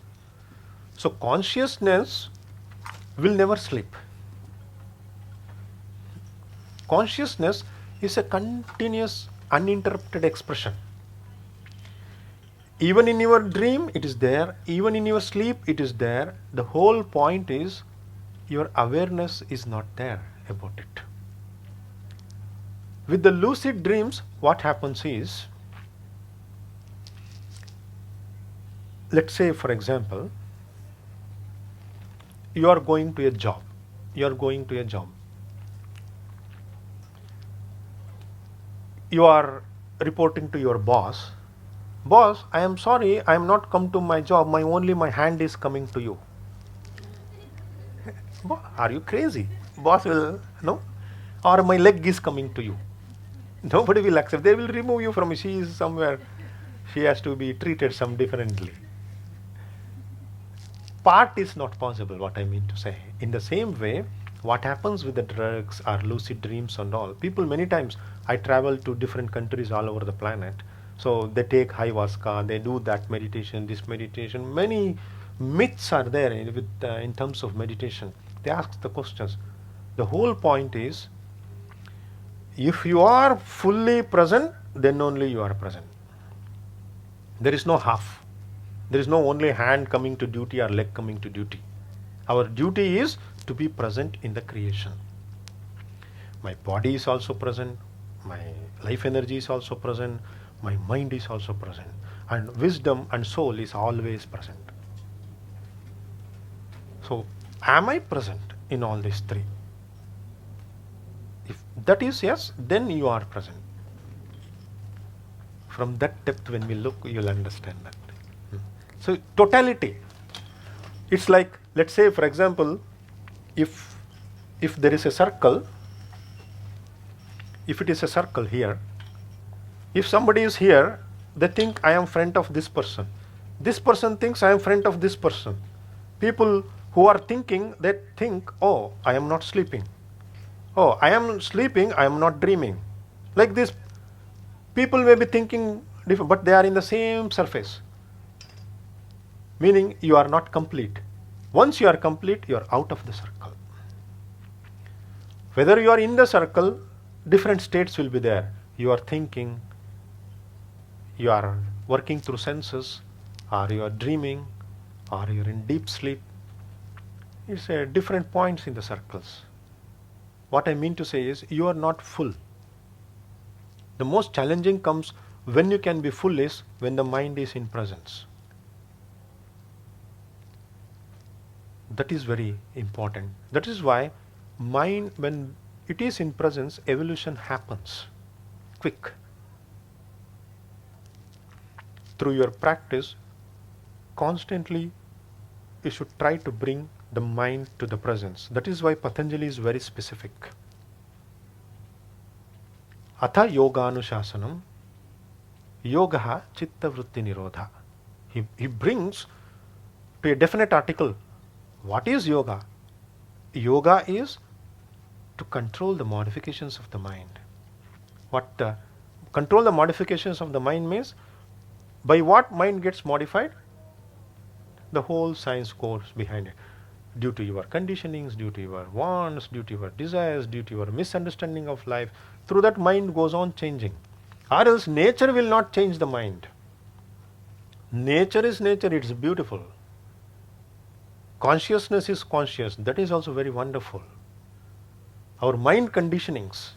Speaker 1: So consciousness will never sleep. Consciousness is a continuous, uninterrupted expression. Even in your dream, it is there. Even in your sleep, it is there. The whole point is your awareness is not there about it. With the lucid dreams, what happens is, let's say, for example, you are going to a job. You are going to a job. You are reporting to your boss. Boss, I am sorry, I am not come to my job. Only my hand is coming to you. Are you crazy? Boss will, no? Or my leg is coming to you. Nobody will accept. They will remove you from, she is somewhere, she has to be treated some differently. Part is not possible, what I mean to say. In the same way, what happens with the drugs or lucid dreams and all, people many times, I travel to different countries all over the planet. So they take ayahuasca, they do that meditation, this meditation. Many myths are there in terms of meditation. They ask the questions. The whole point is, if you are fully present, then only you are present. There is no half. There is no only hand coming to duty or leg coming to duty. Our duty is to be present in the creation. My body is also present, my life energy is also present, my mind is also present, and wisdom and soul is always present. So, am I present in all these three? If that is yes, then you are present. From that depth, when we look, you'll understand that. So, totality. It's like, let's say, for example, if there is a circle, if it is a circle here, if somebody is here, they think I am friend of this person. This person thinks I am friend of this person. People who are thinking, they think, oh, I am not sleeping. Oh, I am sleeping, I am not dreaming. Like this, people may be thinking different, but they are in the same surface. Meaning you are not complete. Once you are complete, you are out of the circle. Whether you are in the circle, different states will be there. You are thinking, you are working through senses, or you are dreaming, or you are in deep sleep. It's different points in the circles. What I mean to say is, you are not full. The most challenging comes when you can be full is when the mind is in presence. That is very important. That is why mind, when it is in presence, evolution happens quick. Through your practice, constantly you should try to bring the mind to the presence. That is why Patanjali is very specific. Atha yoganuशासनम yogaha chitta vritti nirodha. He brings to a definite article. What is yoga? Yoga is to control the modifications of the mind. Control the modifications of the mind means, by what mind gets modified? The whole science goes behind it. Due to your conditionings, due to your wants, due to your desires, due to your misunderstanding of life, through that mind goes on changing. Or else nature will not change the mind. Nature is nature, it's beautiful. Consciousness is conscious, that is also very wonderful. Our mind conditionings,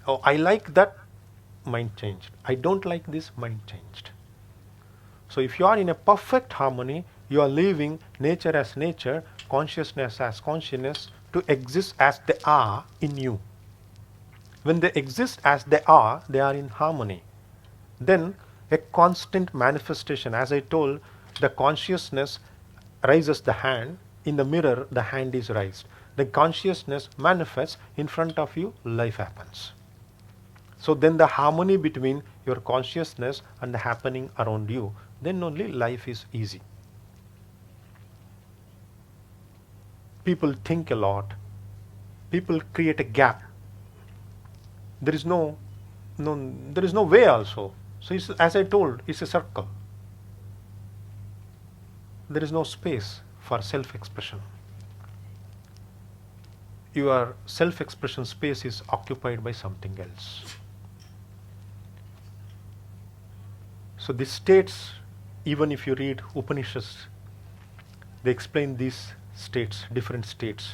Speaker 1: oh, I like that, mind changed. I don't like this, mind changed. So if you are in a perfect harmony, you are leaving nature as nature, consciousness as consciousness to exist as they are in you. When they exist as they are in harmony. Then a constant manifestation, as I told, the consciousness raises the hand, in the mirror the hand is raised. The consciousness manifests in front of you, life happens. So then the harmony between your consciousness and the happening around you, then only life is easy. People think a lot. People create a gap. There is no way also. So it's, as I told, it's a circle. There is no space for self-expression. Your self-expression space is occupied by something else. So these states, even if you read Upanishads, they explain these states, different states.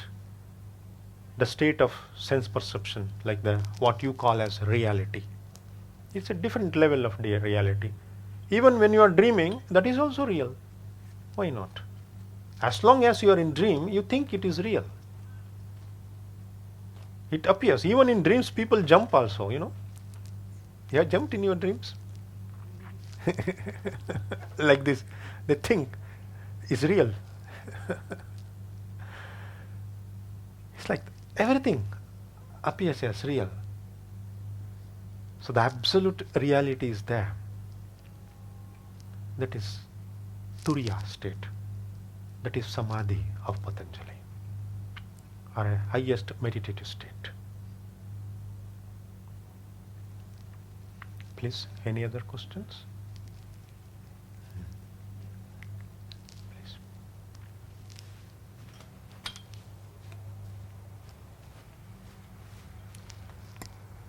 Speaker 1: The state of sense perception, like the what you call as reality. It's a different level of reality. Even when you are dreaming, that is also real. Why not? As long as you are in dream, you think it is real. It appears. Even in dreams, people jump also, You have jumped in your dreams? Like this. They think it's real. It's like everything appears as real. So the absolute reality is there. That is Turiya state. That is Samadhi of Patanjali, or a highest meditative state. Please, any other questions? Please.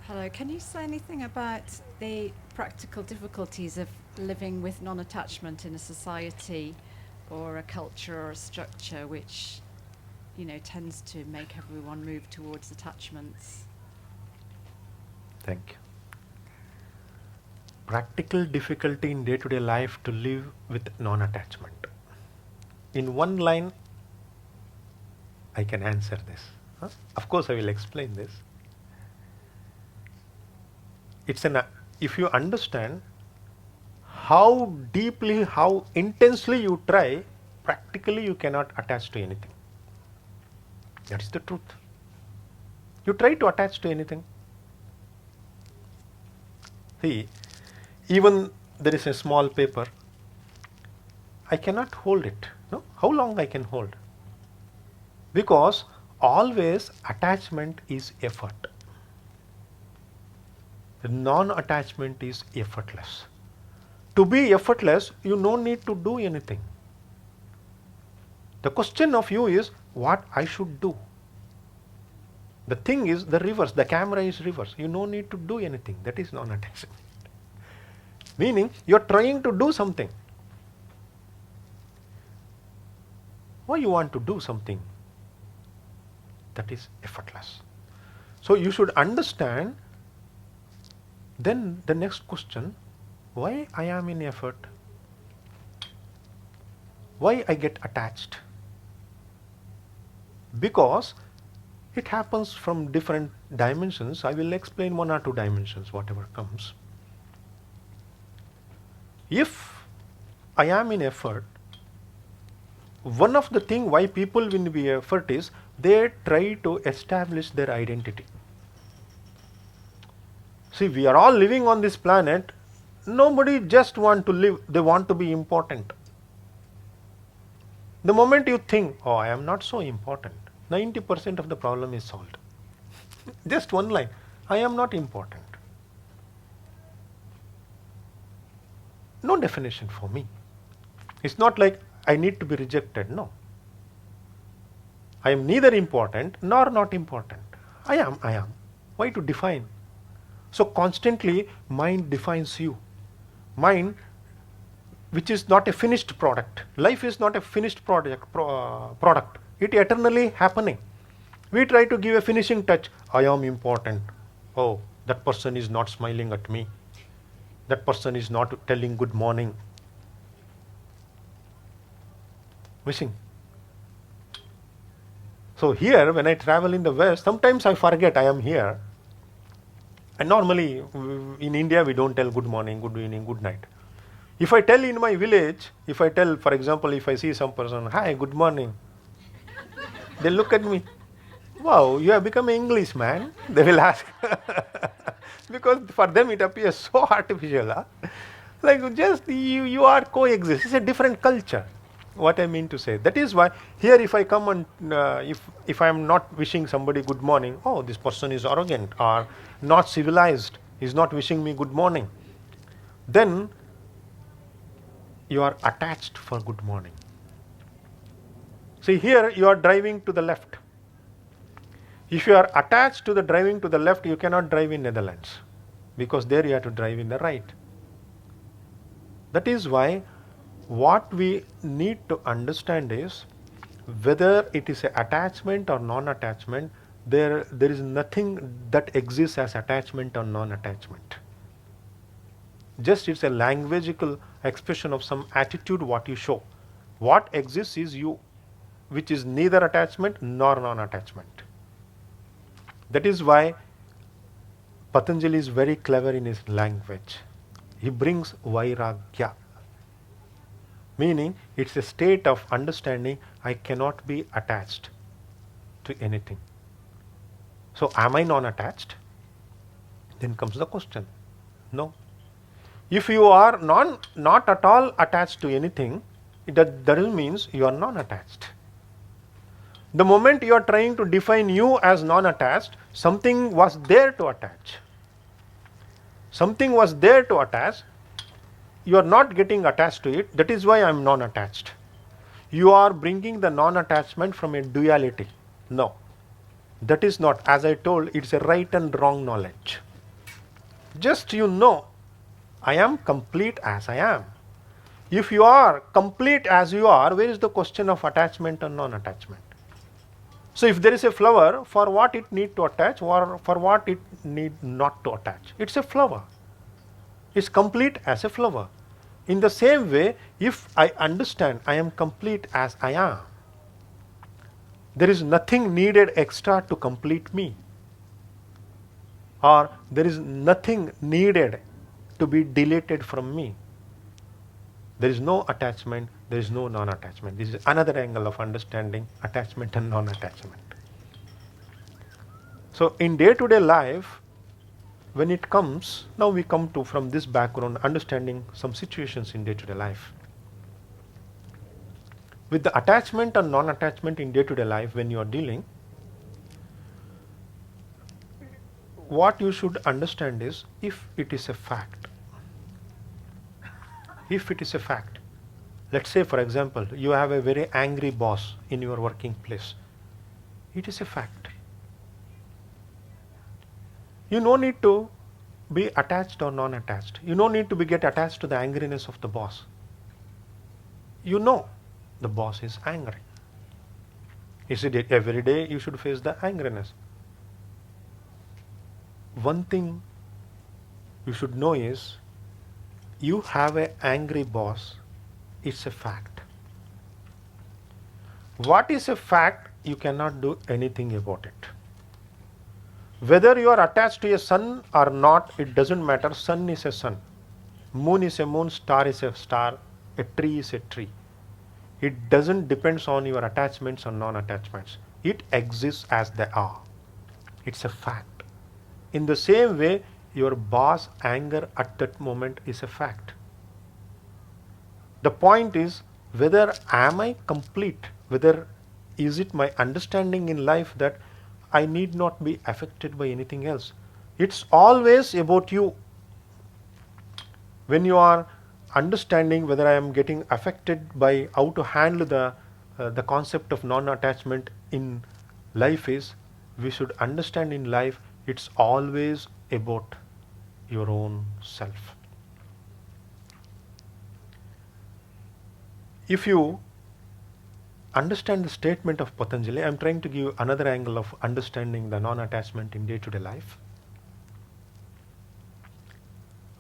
Speaker 5: Hello, can you say anything about the practical difficulties of living with non-attachment in a society or a culture or a structure which, tends to make everyone move towards attachments?
Speaker 1: Thank you. Practical difficulty in day-to-day life to live with non-attachment. In one line, I can answer this. Of course, I will explain this. If you understand how deeply, how intensely you try, practically you cannot attach to anything. That is the truth. You try to attach to anything. See, even there is a small paper, I cannot hold it. No? How long I can hold? Because always attachment is effort. The non-attachment is effortless. To be effortless, you no need to do anything. The question of you is what I should do. The thing is the reverse. The camera is reverse. You no need to do anything. That is non-attachment. Meaning you are trying to do something. Why you want to do something? That is effortless. So you should understand. Then the next question, why I am in effort? Why I get attached? Because it happens from different dimensions. I will explain one or two dimensions, whatever comes. If I am in effort, one of the things why people will be effort is they try to establish their identity. See, we are all living on this planet. Nobody just want to live, they want to be important. The moment you think, oh, I am not so important, 90% of the problem is solved. Just one line, I am not important. No definition for me. It's not like I need to be rejected, no. I am neither important nor not important. I am. Why to define? So constantly mind defines you. Mind, which is not a finished product. Life is not a finished product. It eternally happening. We try to give a finishing touch. I am important. Oh, that person is not smiling at me. That person is not telling good morning. Missing. So here, when I travel in the West, sometimes I forget I am here. And normally in India we don't tell good morning, good evening, good night. If I tell in my village, if I tell, for example, if I see some person, hi, good morning, they look at me, wow, you have become an Englishman, they will ask. Because for them it appears so artificial. Huh? Like just you are coexist. It's a different culture. What I mean to say. That is why here if I come and if I am not wishing somebody good morning, oh, this person is arrogant or not civilized, is not wishing me good morning, then you are attached for good morning. See, here you are driving to the left. If you are attached to the driving to the left, you cannot drive in Netherlands, because there you have to drive in the right. That is why what we need to understand is whether it is a attachment or non-attachment, there is nothing that exists as attachment or non-attachment. Just it's a languagical expression of some attitude what you show. What exists is you, which is neither attachment nor non-attachment. That is why Patanjali is very clever in his language. He brings vairagya, meaning it's a state of understanding I cannot be attached to anything. So am I non-attached? Then comes the question. No. If you are not at all attached to anything, that means you are non-attached. The moment you are trying to define you as non-attached, something was there to attach. Something was there to attach. You are not getting attached to it. That is why I am non-attached. You are bringing the non-attachment from a duality. No. That is not, as I told, it's a right and wrong knowledge. Just you know, I am complete as I am. If you are complete as you are, where is the question of attachment and non-attachment? So if there is a flower, for what it need to attach or for what it need not to attach? It's a flower. It's complete as a flower. In the same way, if I understand I am complete as I am, there is nothing needed extra to complete me, or there is nothing needed to be deleted from me. There is no attachment, there is no non-attachment. This is another angle of understanding attachment and non-attachment. So in day-to-day life, when it comes, now we come to, from this background, understanding some situations in day-to-day life. With the attachment and non-attachment in day-to-day life, when you are dealing, what you should understand is, if it is a fact, let's say for example, you have a very angry boss in your working place, it is a fact. You no need to be attached or non-attached. You no need to get attached to the angriness of the boss. You know the boss is angry. Is it every day you should face the angriness? One thing you should know is, you have an angry boss, it's a fact. What is a fact, you cannot do anything about it. Whether you are attached to a sun or not, it doesn't matter. Sun is a sun, moon is a moon, star is a star, a tree is a tree. It doesn't depend on your attachments or non-attachments. It exists as they are. It's a fact. In the same way, your boss' anger at that moment is a fact. The point is, whether am I complete, whether is it my understanding in life that I need not be affected by anything else. It's always about you. When you are understanding whether I am getting affected by how to handle the concept of non-attachment in life is, we should understand in life it's always about your own self. If you understand the statement of Patanjali, I am trying to give another angle of understanding the non-attachment in day-to-day life.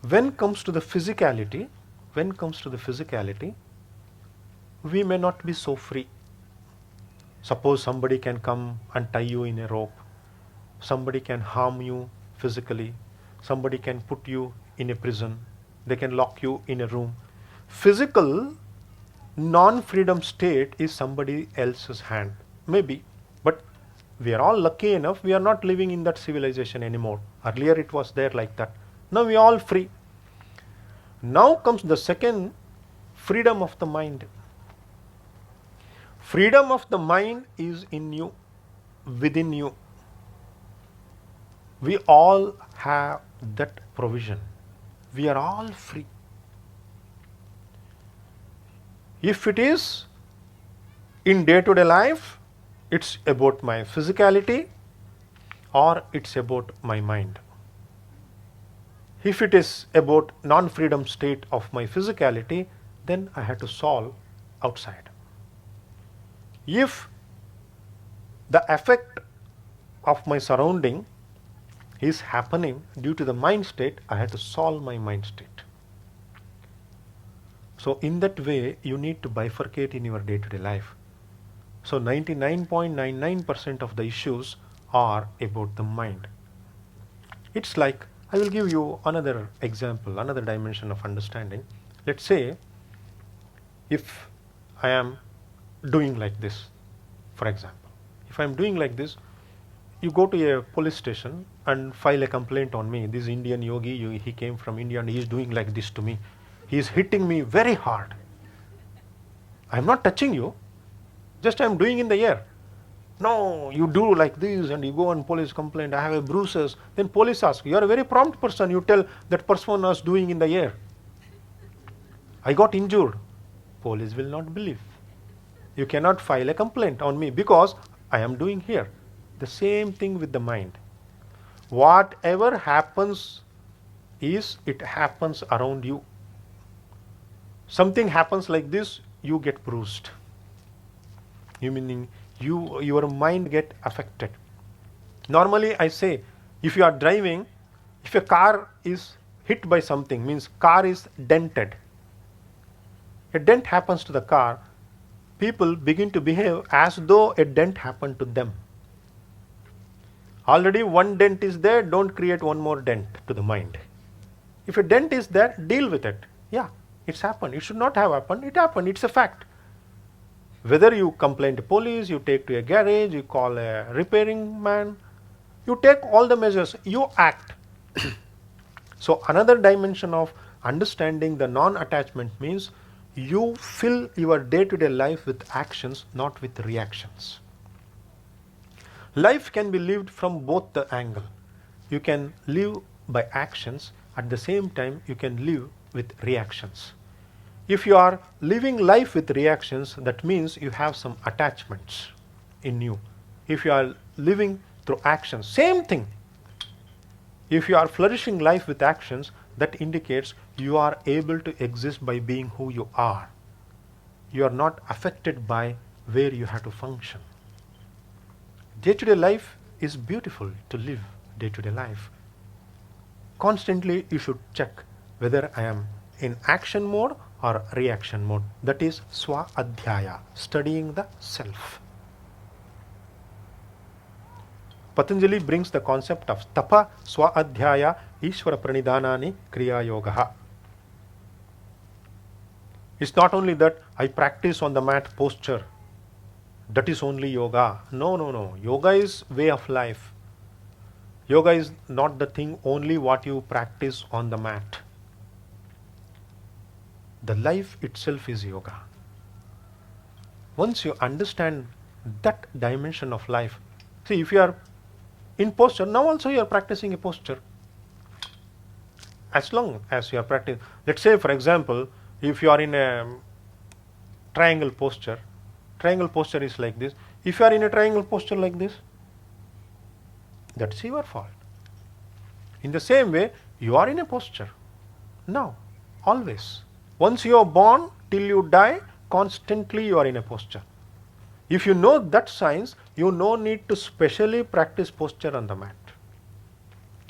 Speaker 1: When comes to the physicality, we may not be so free. Suppose somebody can come and tie you in a rope. Somebody can harm you physically. Somebody can put you in a prison. They can lock you in a room. Physical non-freedom state is somebody else's hand. Maybe. But we are all lucky enough, we are not living in that civilization anymore. Earlier it was there like that. Now we are all free. Now comes the second, freedom of the mind. Freedom of the mind is in you, within you. We all have that provision. We are all free. If it is in day-to-day life, it's about my physicality or it's about my mind. If it is about non-freedom state of my physicality, then I have to solve outside. If the effect of my surrounding is happening due to the mind state, I have to solve my mind state. So in that way, you need to bifurcate in your day-to-day life. So 99.99% of the issues are about the mind. It's like, I will give you another example, another dimension of understanding. Let's say, if I am doing like this, for example, if I am doing like this, you go to a police station and file a complaint on me. This Indian yogi, he came from India and he is doing like this to me. He is hitting me very hard. I am not touching you, just I am doing in the air. No, you do like this and you go and police complaint, I have a bruises. Then police ask, you are a very prompt person, you tell that person was doing in the air. I got injured. Police will not believe. You cannot file a complaint on me because I am doing here. The same thing with the mind. Whatever happens it happens around you. Something happens like this, you get bruised. Meaning your mind get affected. Normally I say, if you are driving, if a car is hit by something, means car is dented. A dent happens to the car, people begin to behave as though a dent happened to them. Already one dent is there, don't create one more dent to the mind. If a dent is there, deal with it. Yeah, it's happened. It should not have happened. It happened. It's a fact. Whether you complain to police, you take to a garage, you call a repairing man, you take all the measures, you act. So another dimension of understanding the non-attachment means you fill your day-to-day life with actions, not with reactions. Life can be lived from both the angle. You can live by actions, at the same time you can live with reactions. If you are living life with reactions, that means you have some attachments in you. If you are living through actions, same thing. If you are flourishing life with actions, that indicates you are able to exist by being who you are. You are not affected by where you have to function. Day-to-day life is beautiful to live day-to-day life. Constantly you should check whether I am in action mode or reaction mode. That is swa-adhyaya, studying the self. Patanjali brings the concept of tapa swa-adhyaya ishvara pranidhanani kriya yogaha. It's not only that I practice on the mat posture, that is only yoga. No. Yoga is way of life. Yoga is not the thing only what you practice on the mat. The life itself is yoga. Once you understand that dimension of life, see, if you are in posture, now also you are practicing a posture. As long as you are practicing, let's say for example, if you are in a triangle posture is like this. If you are in a triangle posture like this, that's your fault. In the same way, you are in a posture. Now, always. Once you are born till you die, constantly you are in a posture. If you know that science, you no need to specially practice posture on the mat.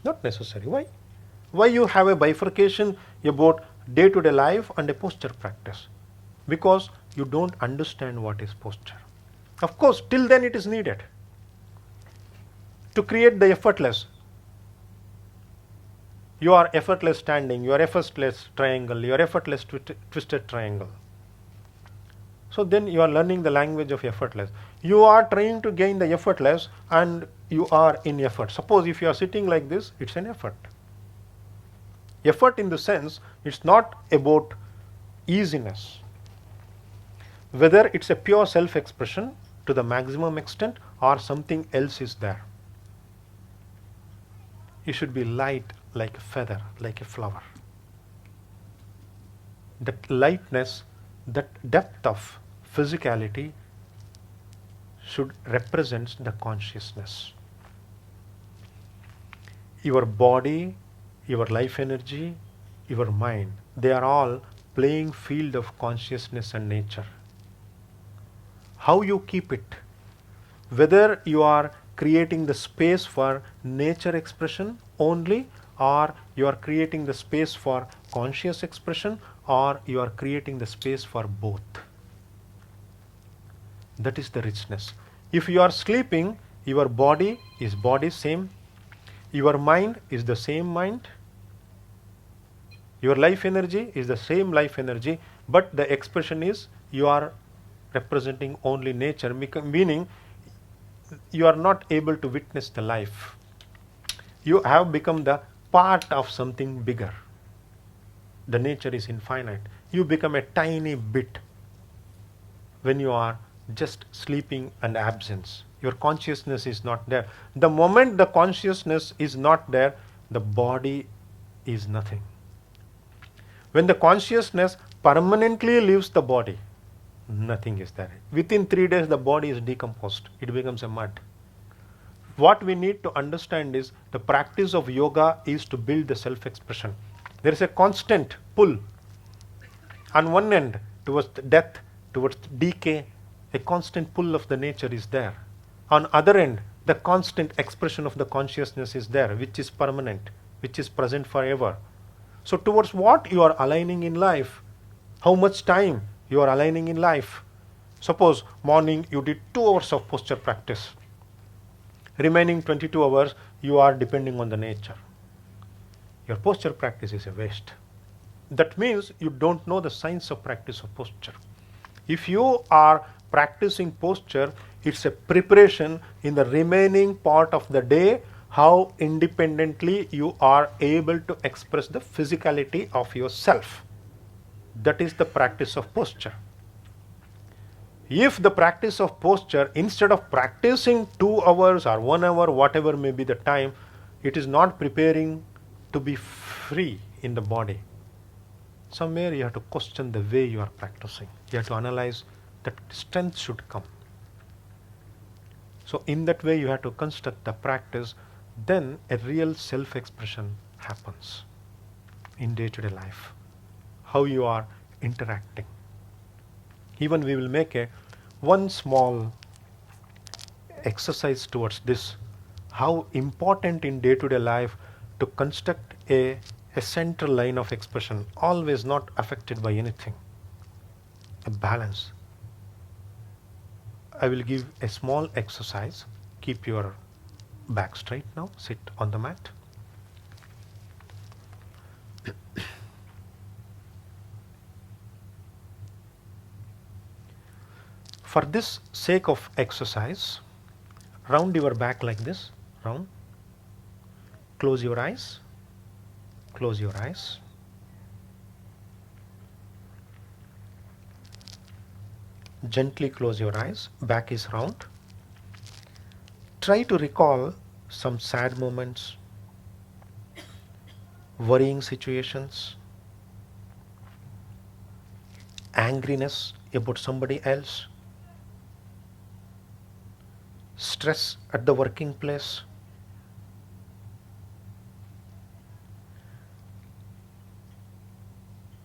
Speaker 1: Not necessary. Why? Why you have a bifurcation about day-to-day life and a posture practice? Because you don't understand what is posture. Of course, till then it is needed to create the effortless. You are effortless standing, you are effortless triangle, you are effortless twisted triangle. So then you are learning the language of effortless. You are trying to gain the effortless and you are in effort. Suppose if you are sitting like this, it's an effort. Effort in the sense, it's not about easiness. Whether it's a pure self-expression to the maximum extent or something else is there. You should be light like a feather, like a flower. That lightness, that depth of physicality should represent the consciousness. Your body your life energy, your mind, they are all playing field of consciousness and nature. How you keep it, whether you are creating the space for nature expression only, or you are creating the space for conscious expression, or you are creating the space for both. That is the richness. If you are sleeping, your body is body same, your mind is the same mind, your life energy is the same life energy, but the expression is you are representing only nature, meaning you are not able to witness the life. You have become the part of something bigger. The nature is infinite. You become a tiny bit when you are just sleeping and absence. Your consciousness is not there. The moment the consciousness is not there, the body is nothing. When the consciousness permanently leaves the body, nothing is there. Within 3 days, the body is decomposed. It becomes a mud. What we need to understand is the practice of yoga is to build the self-expression. There is a constant pull on one end towards death, towards decay. A constant pull of the nature is there. On other end, the constant expression of the consciousness is there, which is permanent, which is present forever. So towards what you are aligning in life, how much time you are aligning in life. Suppose morning you did 2 hours of posture practice. Remaining 22 hours you are depending on the nature. Your posture practice is a waste. That means you don't know the science of practice of posture. If you are practicing posture, it's a preparation in the remaining part of the day, how independently you are able to express the physicality of yourself. That is the practice of posture. If the practice of posture, instead of practicing 2 hours or 1 hour, whatever may be the time, it is not preparing to be free in the body, somewhere you have to question the way you are practicing. You have to analyze that strength should come. So in that way you have to construct the practice, then a real self-expression happens in day-to-day life. How you are interacting. Even we will make one small exercise towards this, how important in day-to-day life to construct a central line of expression, always not affected by anything, a balance. I will give a small exercise. Keep your back straight now, sit on the mat. For this sake of exercise, round your back like this, round. Close your eyes. Close your eyes. Gently close your eyes. Back is round. Try to recall some sad moments, worrying situations, angriness about somebody else, stress at the working place,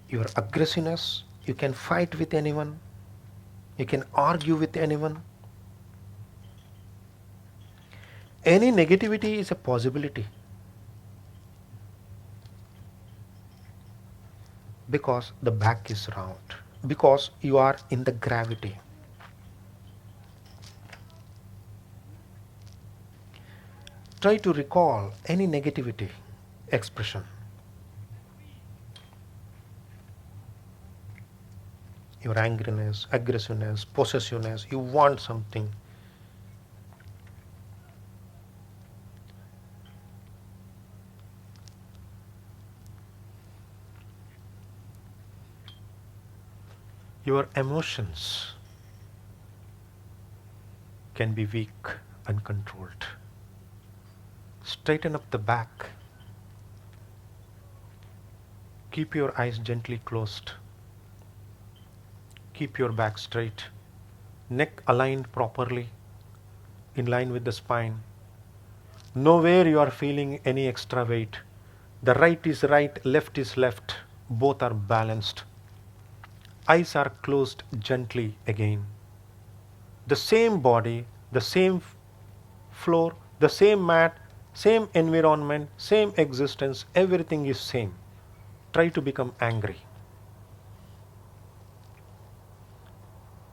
Speaker 1: your aggressiveness. You can fight with anyone, you can argue with anyone. Any negativity is a possibility, because the back is round, because you are in the gravity. Try to recall any negativity expression. Your angriness, aggressiveness, possessiveness, you want something. Your emotions can be weak, uncontrolled. Straighten up the back. Keep your eyes gently closed. Keep your back straight. Neck aligned properly, in line with the spine. Nowhere you are feeling any extra weight. The right is right, left is left. Both are balanced. Eyes are closed gently again. The same body, the same floor, the same mat, same environment, same existence, everything is same. Try to become angry.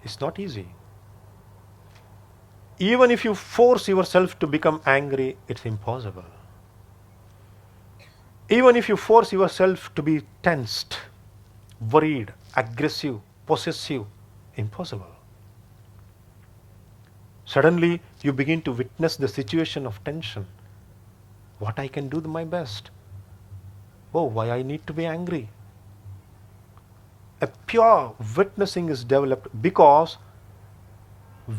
Speaker 1: It's not easy. Even if you force yourself to become angry, it's impossible. Even if you force yourself to be tensed, worried, aggressive, possessive, impossible. Suddenly, you begin to witness the situation of tension. What I can do my best. Oh, why I need to be angry? A pure witnessing is developed because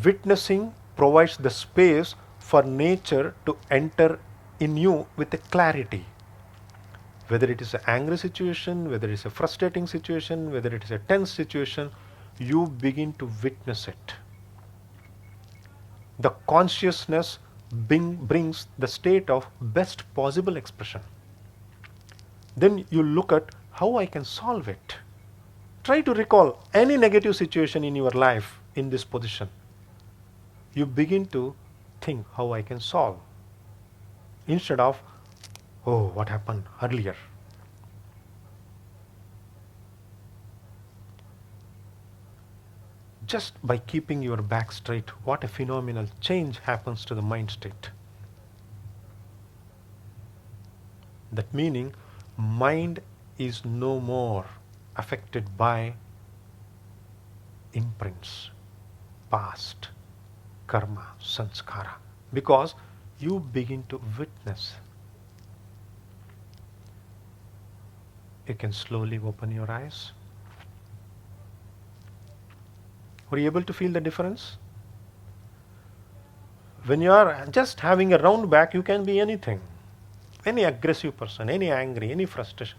Speaker 1: witnessing provides the space for nature to enter in you with a clarity. Whether it is an angry situation, whether it is a frustrating situation, whether it is a tense situation, you begin to witness it. The consciousness brings the state of best possible expression. Then you look at how I can solve it. Try to recall any negative situation in your life in this position. You begin to think how I can solve instead of, oh, what happened earlier. Just by keeping your back straight, what a phenomenal change happens to the mind state. That meaning, mind is no more affected by imprints, past, karma, sanskara, because you begin to witness. You can slowly open your eyes. Were you able to feel the difference? When you are just having a round back, you can be anything. Any aggressive person, any angry, any frustration.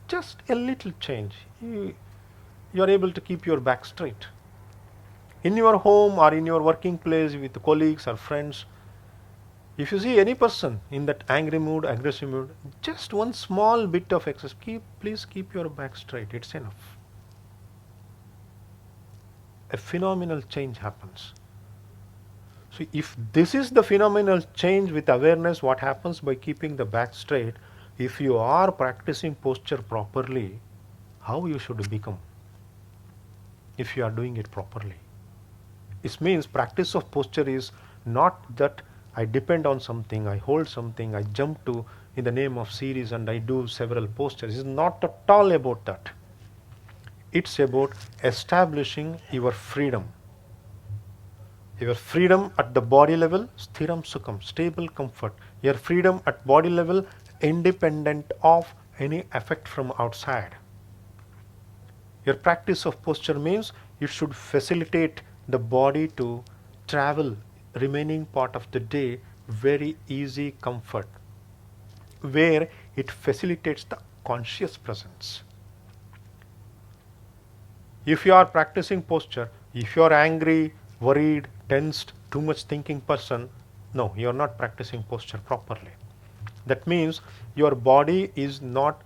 Speaker 1: Just a little change. You are able to keep your back straight. In your home or in your working place with colleagues or friends, if you see any person in that angry mood, aggressive mood, just one small bit of exercise, please keep your back straight. It's enough. A phenomenal change happens. So if this is the phenomenal change with awareness, what happens by keeping the back straight, if you are practicing posture properly, how you should become if you are doing it properly. It means practice of posture is not that I depend on something, I hold something, I jump to in the name of series and I do several postures. It's not at all about that. It's about establishing your freedom. Your freedom at the body level, sthiram sukham, stable comfort. Your freedom at body level, independent of any effect from outside. Your practice of posture means it should facilitate the body to travel remaining part of the day very easy comfort, where it facilitates the conscious presence. If you are practicing posture, if you are angry, worried, tensed, too much thinking person, no, you are not practicing posture properly. That means your body is not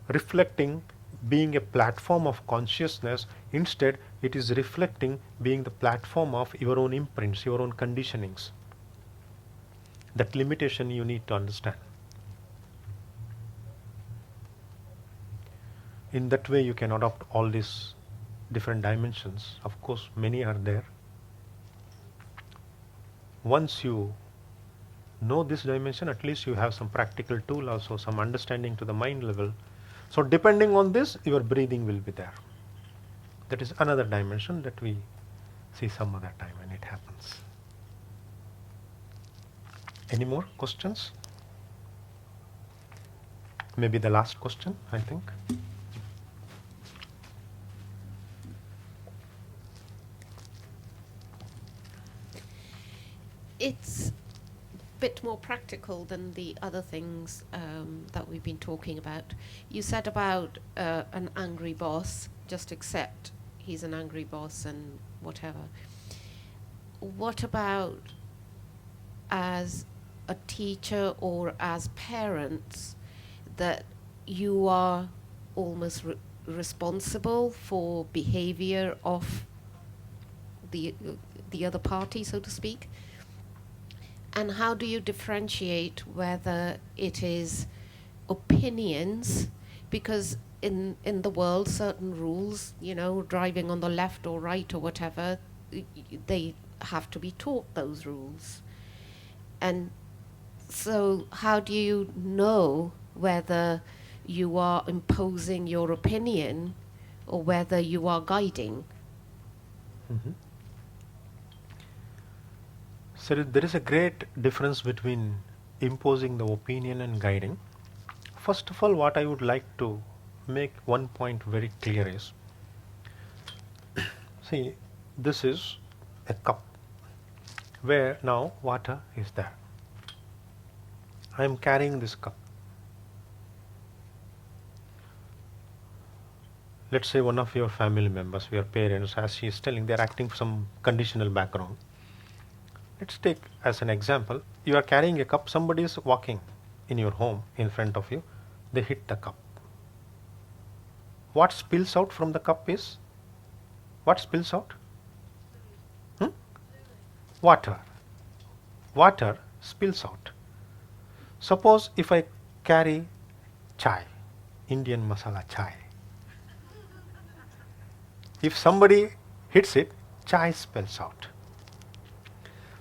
Speaker 1: reflecting being a platform of consciousness. Instead, it is reflecting being the platform of your own imprints, your own conditionings. That limitation you need to understand. In that way, you can adopt all these different dimensions. Of course, many are there. Once you know this dimension, at least you have some practical tool, also some understanding to the mind level. So depending on this, your breathing will be there. That is another dimension that we see some other time when it happens. Any more questions? Maybe the last question, I think.
Speaker 6: It's a bit more practical than the other things that we've been talking about. You said about an angry boss, just accept he's an angry boss and whatever. What about as a teacher or as parents, that you are almost responsible for behavior of the other party, so to speak? And how do you differentiate whether it is opinions, because in the world certain rules, driving on the left or right or whatever, they have to be taught those rules. And so how do you know whether you are imposing your opinion or whether you are guiding?
Speaker 1: So there is a great difference between imposing the opinion and guiding. First of all, what I would like to make one point very clear is, see, this is a cup where now water is there. I am carrying this cup. Let's say one of your family members, your parents, as she is telling, they are acting some conditional background. Let's take as an example, you are carrying a cup, somebody is walking in your home in front of you, they hit the cup. What spills out from the cup is? What spills out? Water. Water spills out. Suppose if I carry chai, Indian masala chai. If somebody hits it, chai spills out.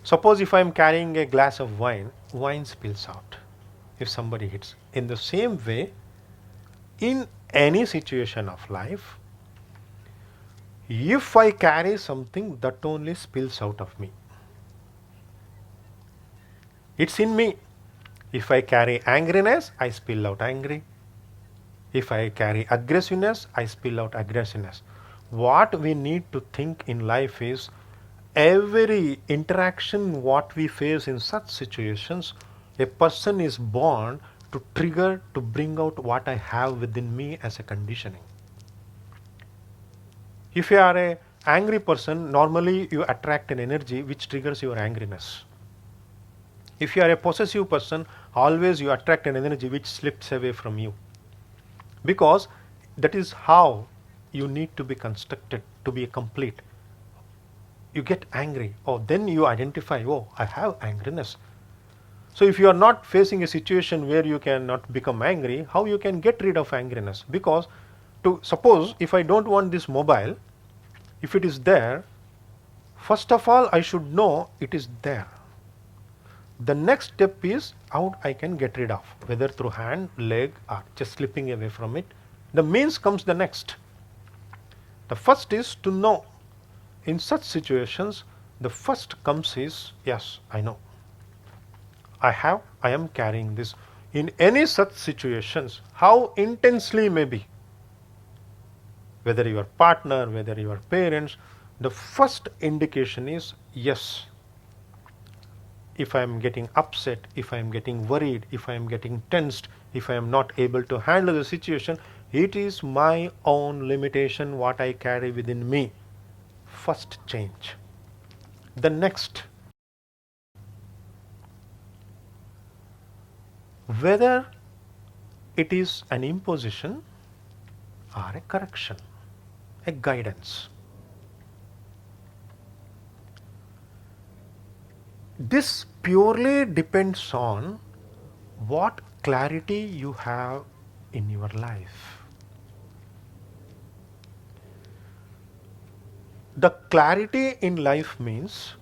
Speaker 1: Suppose if I am carrying a glass of wine, wine spills out if somebody hits. In the same way, in any situation of life, if I carry something, that only spills out of me. It's in me. If I carry angriness, I spill out angry. If I carry aggressiveness, I spill out aggressiveness. What we need to think in life is, every interaction what we face in such situations, a person is born to trigger, to bring out what I have within me as a conditioning. If you are an angry person, normally you attract an energy which triggers your angriness. If you are a possessive person, always you attract an energy which slips away from you. Because that is how you need to be constructed to be complete. You get angry, then you identify, I have angriness. So if you are not facing a situation where you cannot become angry, how you can get rid of angriness? Because suppose if I don't want this mobile, if it is there, first of all I should know it is there. The next step is how I can get rid of, whether through hand, leg, or just slipping away from it. The means comes the next. The first is to know. In such situations, the first comes is, yes, I know. I am carrying this. In any such situations, how intensely may be, whether your partner, whether your parents, the first indication is, yes, if I am getting upset, if I am getting worried, if I am getting tensed, if I am not able to handle the situation, it is my own limitation what I carry within me. First change. The next, whether it is an imposition or a correction, a guidance. This purely depends on what clarity you have in your life. The clarity in life means,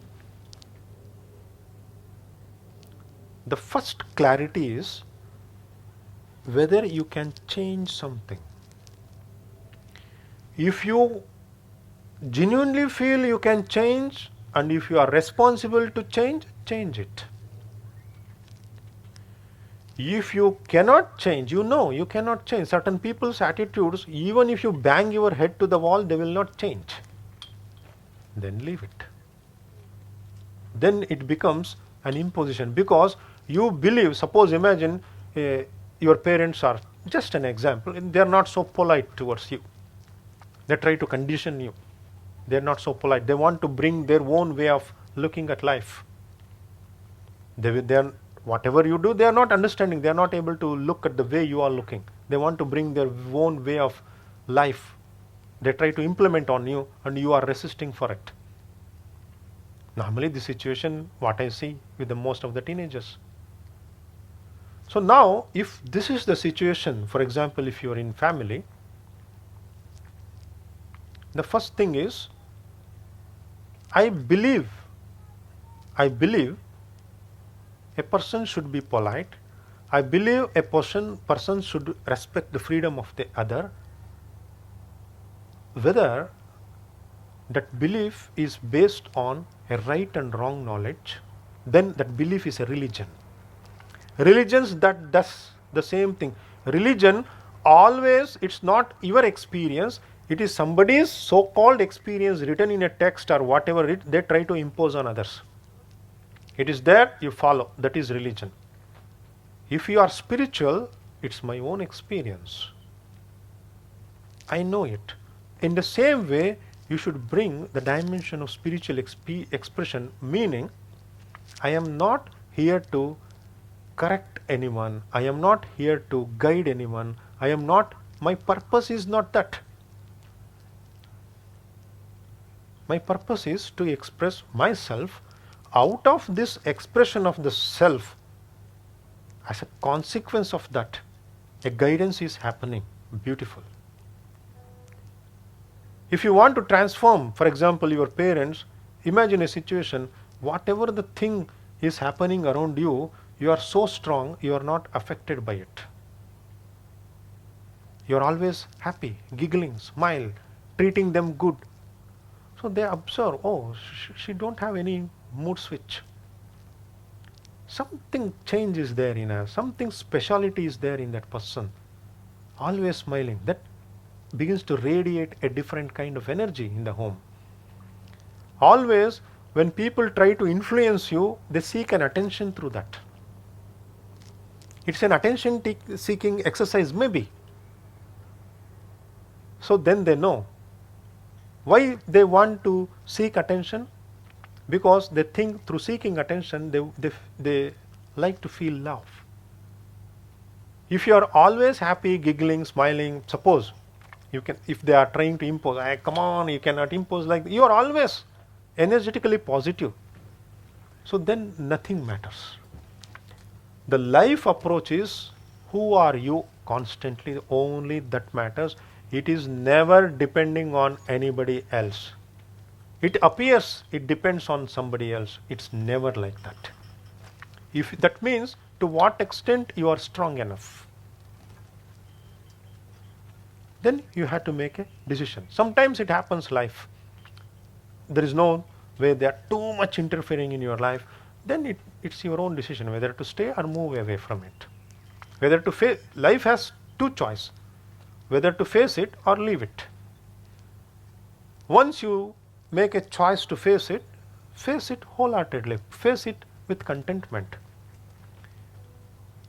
Speaker 1: the first clarity is whether you can change something. If you genuinely feel you can change, and if you are responsible to change, change it. If you cannot change, you cannot change. Certain people's attitudes, even if you bang your head to the wall, they will not change. Then leave it. Then it becomes an imposition, because you believe, suppose imagine your parents are, just an example, they are not so polite towards you. They try to condition you. They are not so polite. They want to bring their own way of looking at life. They are whatever you do, they are not understanding, they are not able to look at the way you are looking. They want to bring their own way of life. They try to implement on you and you are resisting for it. Normally the situation what I see with the most of the teenagers. So now if this is the situation, for example, if you are in family, the first thing is, I believe a person should be polite. I believe a person should respect the freedom of the other. Whether that belief is based on a right and wrong knowledge, then that belief is a religion. Religions that does the same thing. Religion always, it's not your experience, it is somebody's so-called experience written in a text or whatever they try to impose on others. It is there, you follow, that is religion. If you are spiritual, it's my own experience. I know it. In the same way, you should bring the dimension of spiritual expression, meaning I am not here to correct anyone, I am not here to guide anyone, my purpose is not that. My purpose is to express myself. Out of this expression of the self, as a consequence of that, a guidance is happening. Beautiful. If you want to transform, for example, your parents, imagine a situation, whatever the thing is happening around you, you are so strong, you are not affected by it. You are always happy, giggling, smile, treating them good. So they observe, oh, she don't have any mood switch. Something change is there in her, something speciality is there in that person. Always smiling. That begins to radiate a different kind of energy in the home. Always when people try to influence you, they seek an attention through that. It's an attention seeking exercise maybe. So then they know why they want to seek attention, because they think through seeking attention they like to feel love. If you are always happy, giggling, smiling, suppose you can, if they are trying to impose, come on, you cannot impose, like you are always energetically positive, so then nothing matters. The life approach is, who are you constantly, only that matters. It is never depending on anybody else. It appears it depends on somebody else. It's never like that. If that means, to what extent you are strong enough, then you have to make a decision. Sometimes it happens life. There is no way they are too much interfering in your life. Then it's your own decision whether to stay or move away from it. Whether to face, life has two choices, whether to face it or leave it. Once you make a choice to face it wholeheartedly, face it with contentment.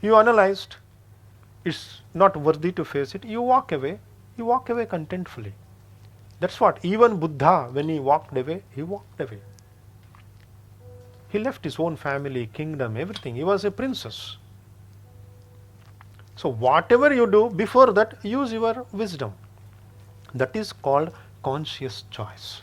Speaker 1: You analyzed, it's not worthy to face it, you walk away contentfully. That's what, even Buddha, when he walked away, he walked away. He left his own family, kingdom, everything. He was a princess. So whatever you do, before that, use your wisdom. That is called conscious choice.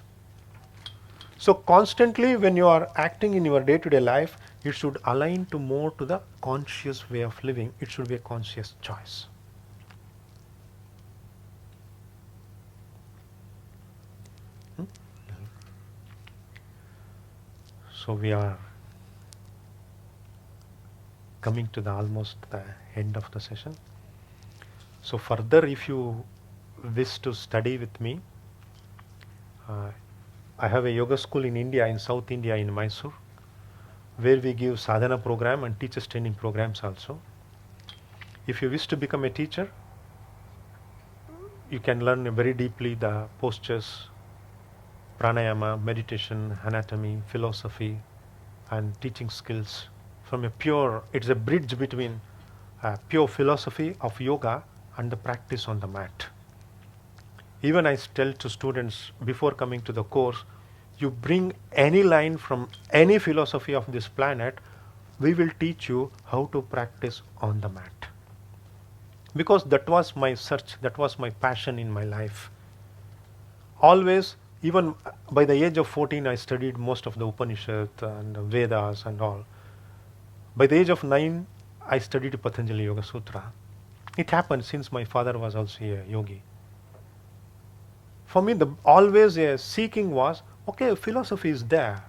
Speaker 1: So constantly when you are acting in your day-to-day life, it should align to more to the conscious way of living. It should be a conscious choice. So we are coming to the almost the end of the session. So further, if you wish to study with me, I have a yoga school in India, in South India, in Mysore, where we give sadhana program and teachers training programs also. If you wish to become a teacher, you can learn very deeply the postures, pranayama, meditation, anatomy, philosophy, and teaching skills from a pure, it's a bridge between pure philosophy of yoga and the practice on the mat. Even I tell to students before coming to the course, you bring any line from any philosophy of this planet, we will teach you how to practice on the mat. Because that was my search, that was my passion in my life. Always, even by the age of 14, I studied most of the Upanishads and Vedas and all. By the age of 9, I studied Patanjali Yoga Sutra. It happened since my father was also a yogi. For me, always a seeking was, okay, philosophy is there.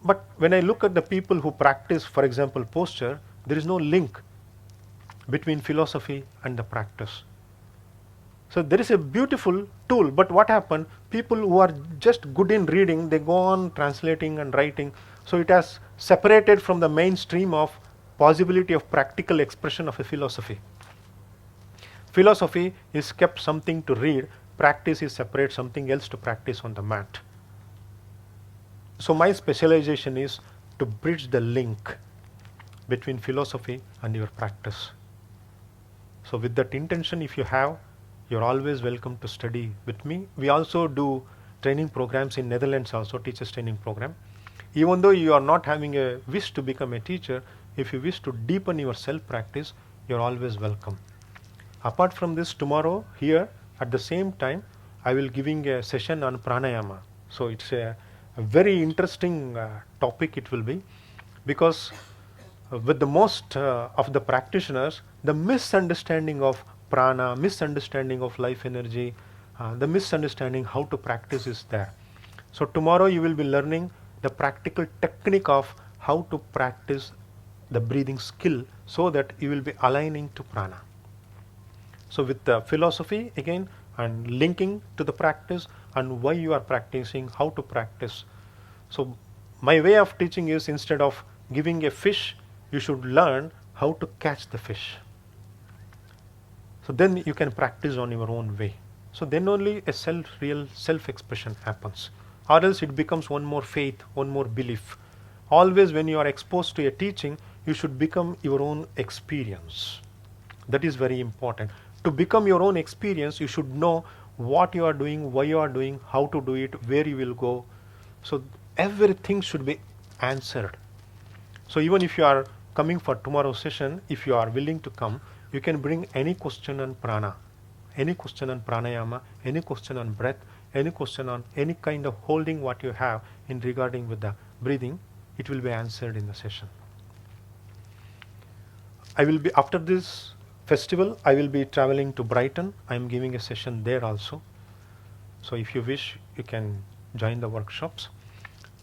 Speaker 1: But when I look at the people who practice, for example, posture, there is no link between philosophy and the practice. So there is a beautiful tool, but what happened? People who are just good in reading, they go on translating and writing. So it has separated from the mainstream of possibility of practical expression of a philosophy. Philosophy is kept something to read, practice is separate, something else to practice on the mat. So my specialization is to bridge the link between philosophy and your practice. So with that intention, if you have, you're always welcome to study with me. We also do training programs in Netherlands, also teachers training program. Even though you are not having a wish to become a teacher, if you wish to deepen your self practice, you're always welcome. Apart from this, tomorrow here at the same time, I will giving a session on pranayama. So it's a very interesting topic it will be, because with the most of the practitioners, the misunderstanding of prana, misunderstanding of life energy, the misunderstanding how to practice is there. So tomorrow you will be learning the practical technique of how to practice the breathing skill, so that you will be aligning to prana. So with the philosophy again, and linking to the practice, and why you are practicing, how to practice. So my way of teaching is, instead of giving a fish, you should learn how to catch the fish. So then you can practice on your own way. So then only a real self-expression happens. Or else it becomes one more faith, one more belief. Always when you are exposed to a teaching, you should become your own experience. That is very important. To become your own experience, you should know what you are doing, why you are doing, how to do it, where you will go. So everything should be answered. So even if you are coming for tomorrow's session, if you are willing to come, you can bring any question on prana, any question on pranayama, any question on breath, any question on any kind of holding what you have in regarding with the breathing. It will be answered in the session. I will be, after this festival, I will be traveling to Brighton. I am giving a session there also. So if you wish, you can join the workshops.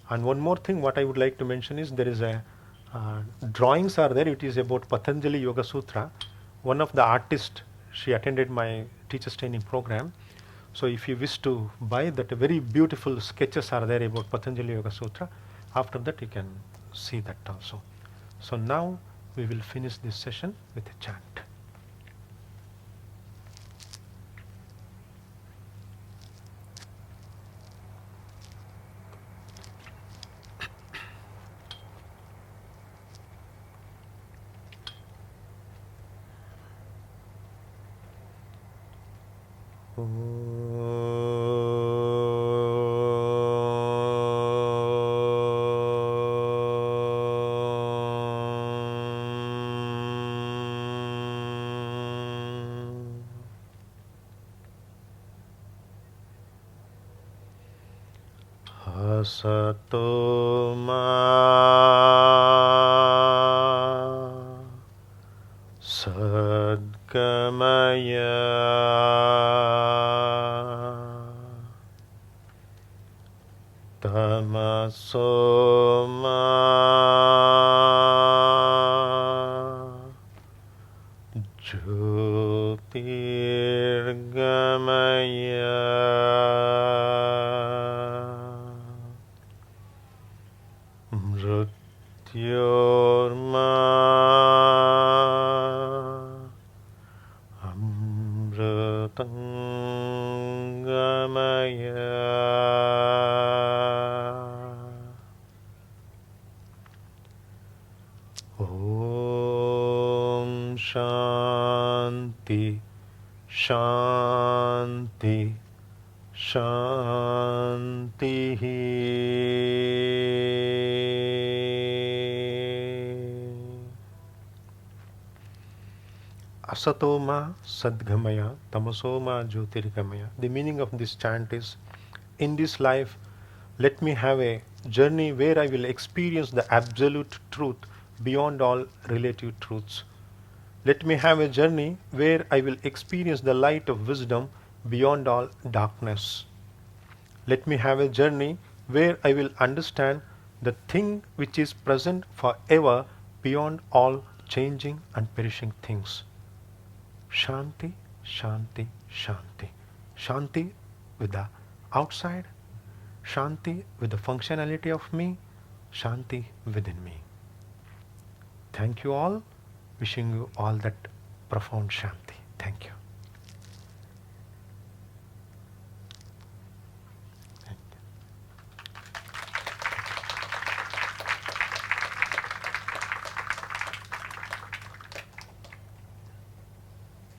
Speaker 1: And one more thing what I would like to mention is, there is a drawings are there. It is about Patanjali Yoga Sutra. One of the artists, she attended my teachers training program. So if you wish to buy that, very beautiful sketches are there about Patanjali Yoga Sutra. After that you can see that also. So now we will finish this session with a chant. Sato ma sadgamaya tamaso ma jyotirgamaya Mrityorma amritangamaya. Om Shanti Shanti Shanti. Asatoma Sadgamaya Tamasoma Jyotirgamaya. The meaning of this chant is, in this life, let me have a journey where I will experience the absolute truth beyond all relative truths. Let me have a journey where I will experience the light of wisdom beyond all darkness. Let me have a journey where I will understand the thing which is present forever beyond all changing and perishing things. Shanti, Shanti, Shanti. Shanti with the outside, Shanti with the functionality of me, Shanti within me. Thank you all. Wishing you all that profound Shanti. Thank you.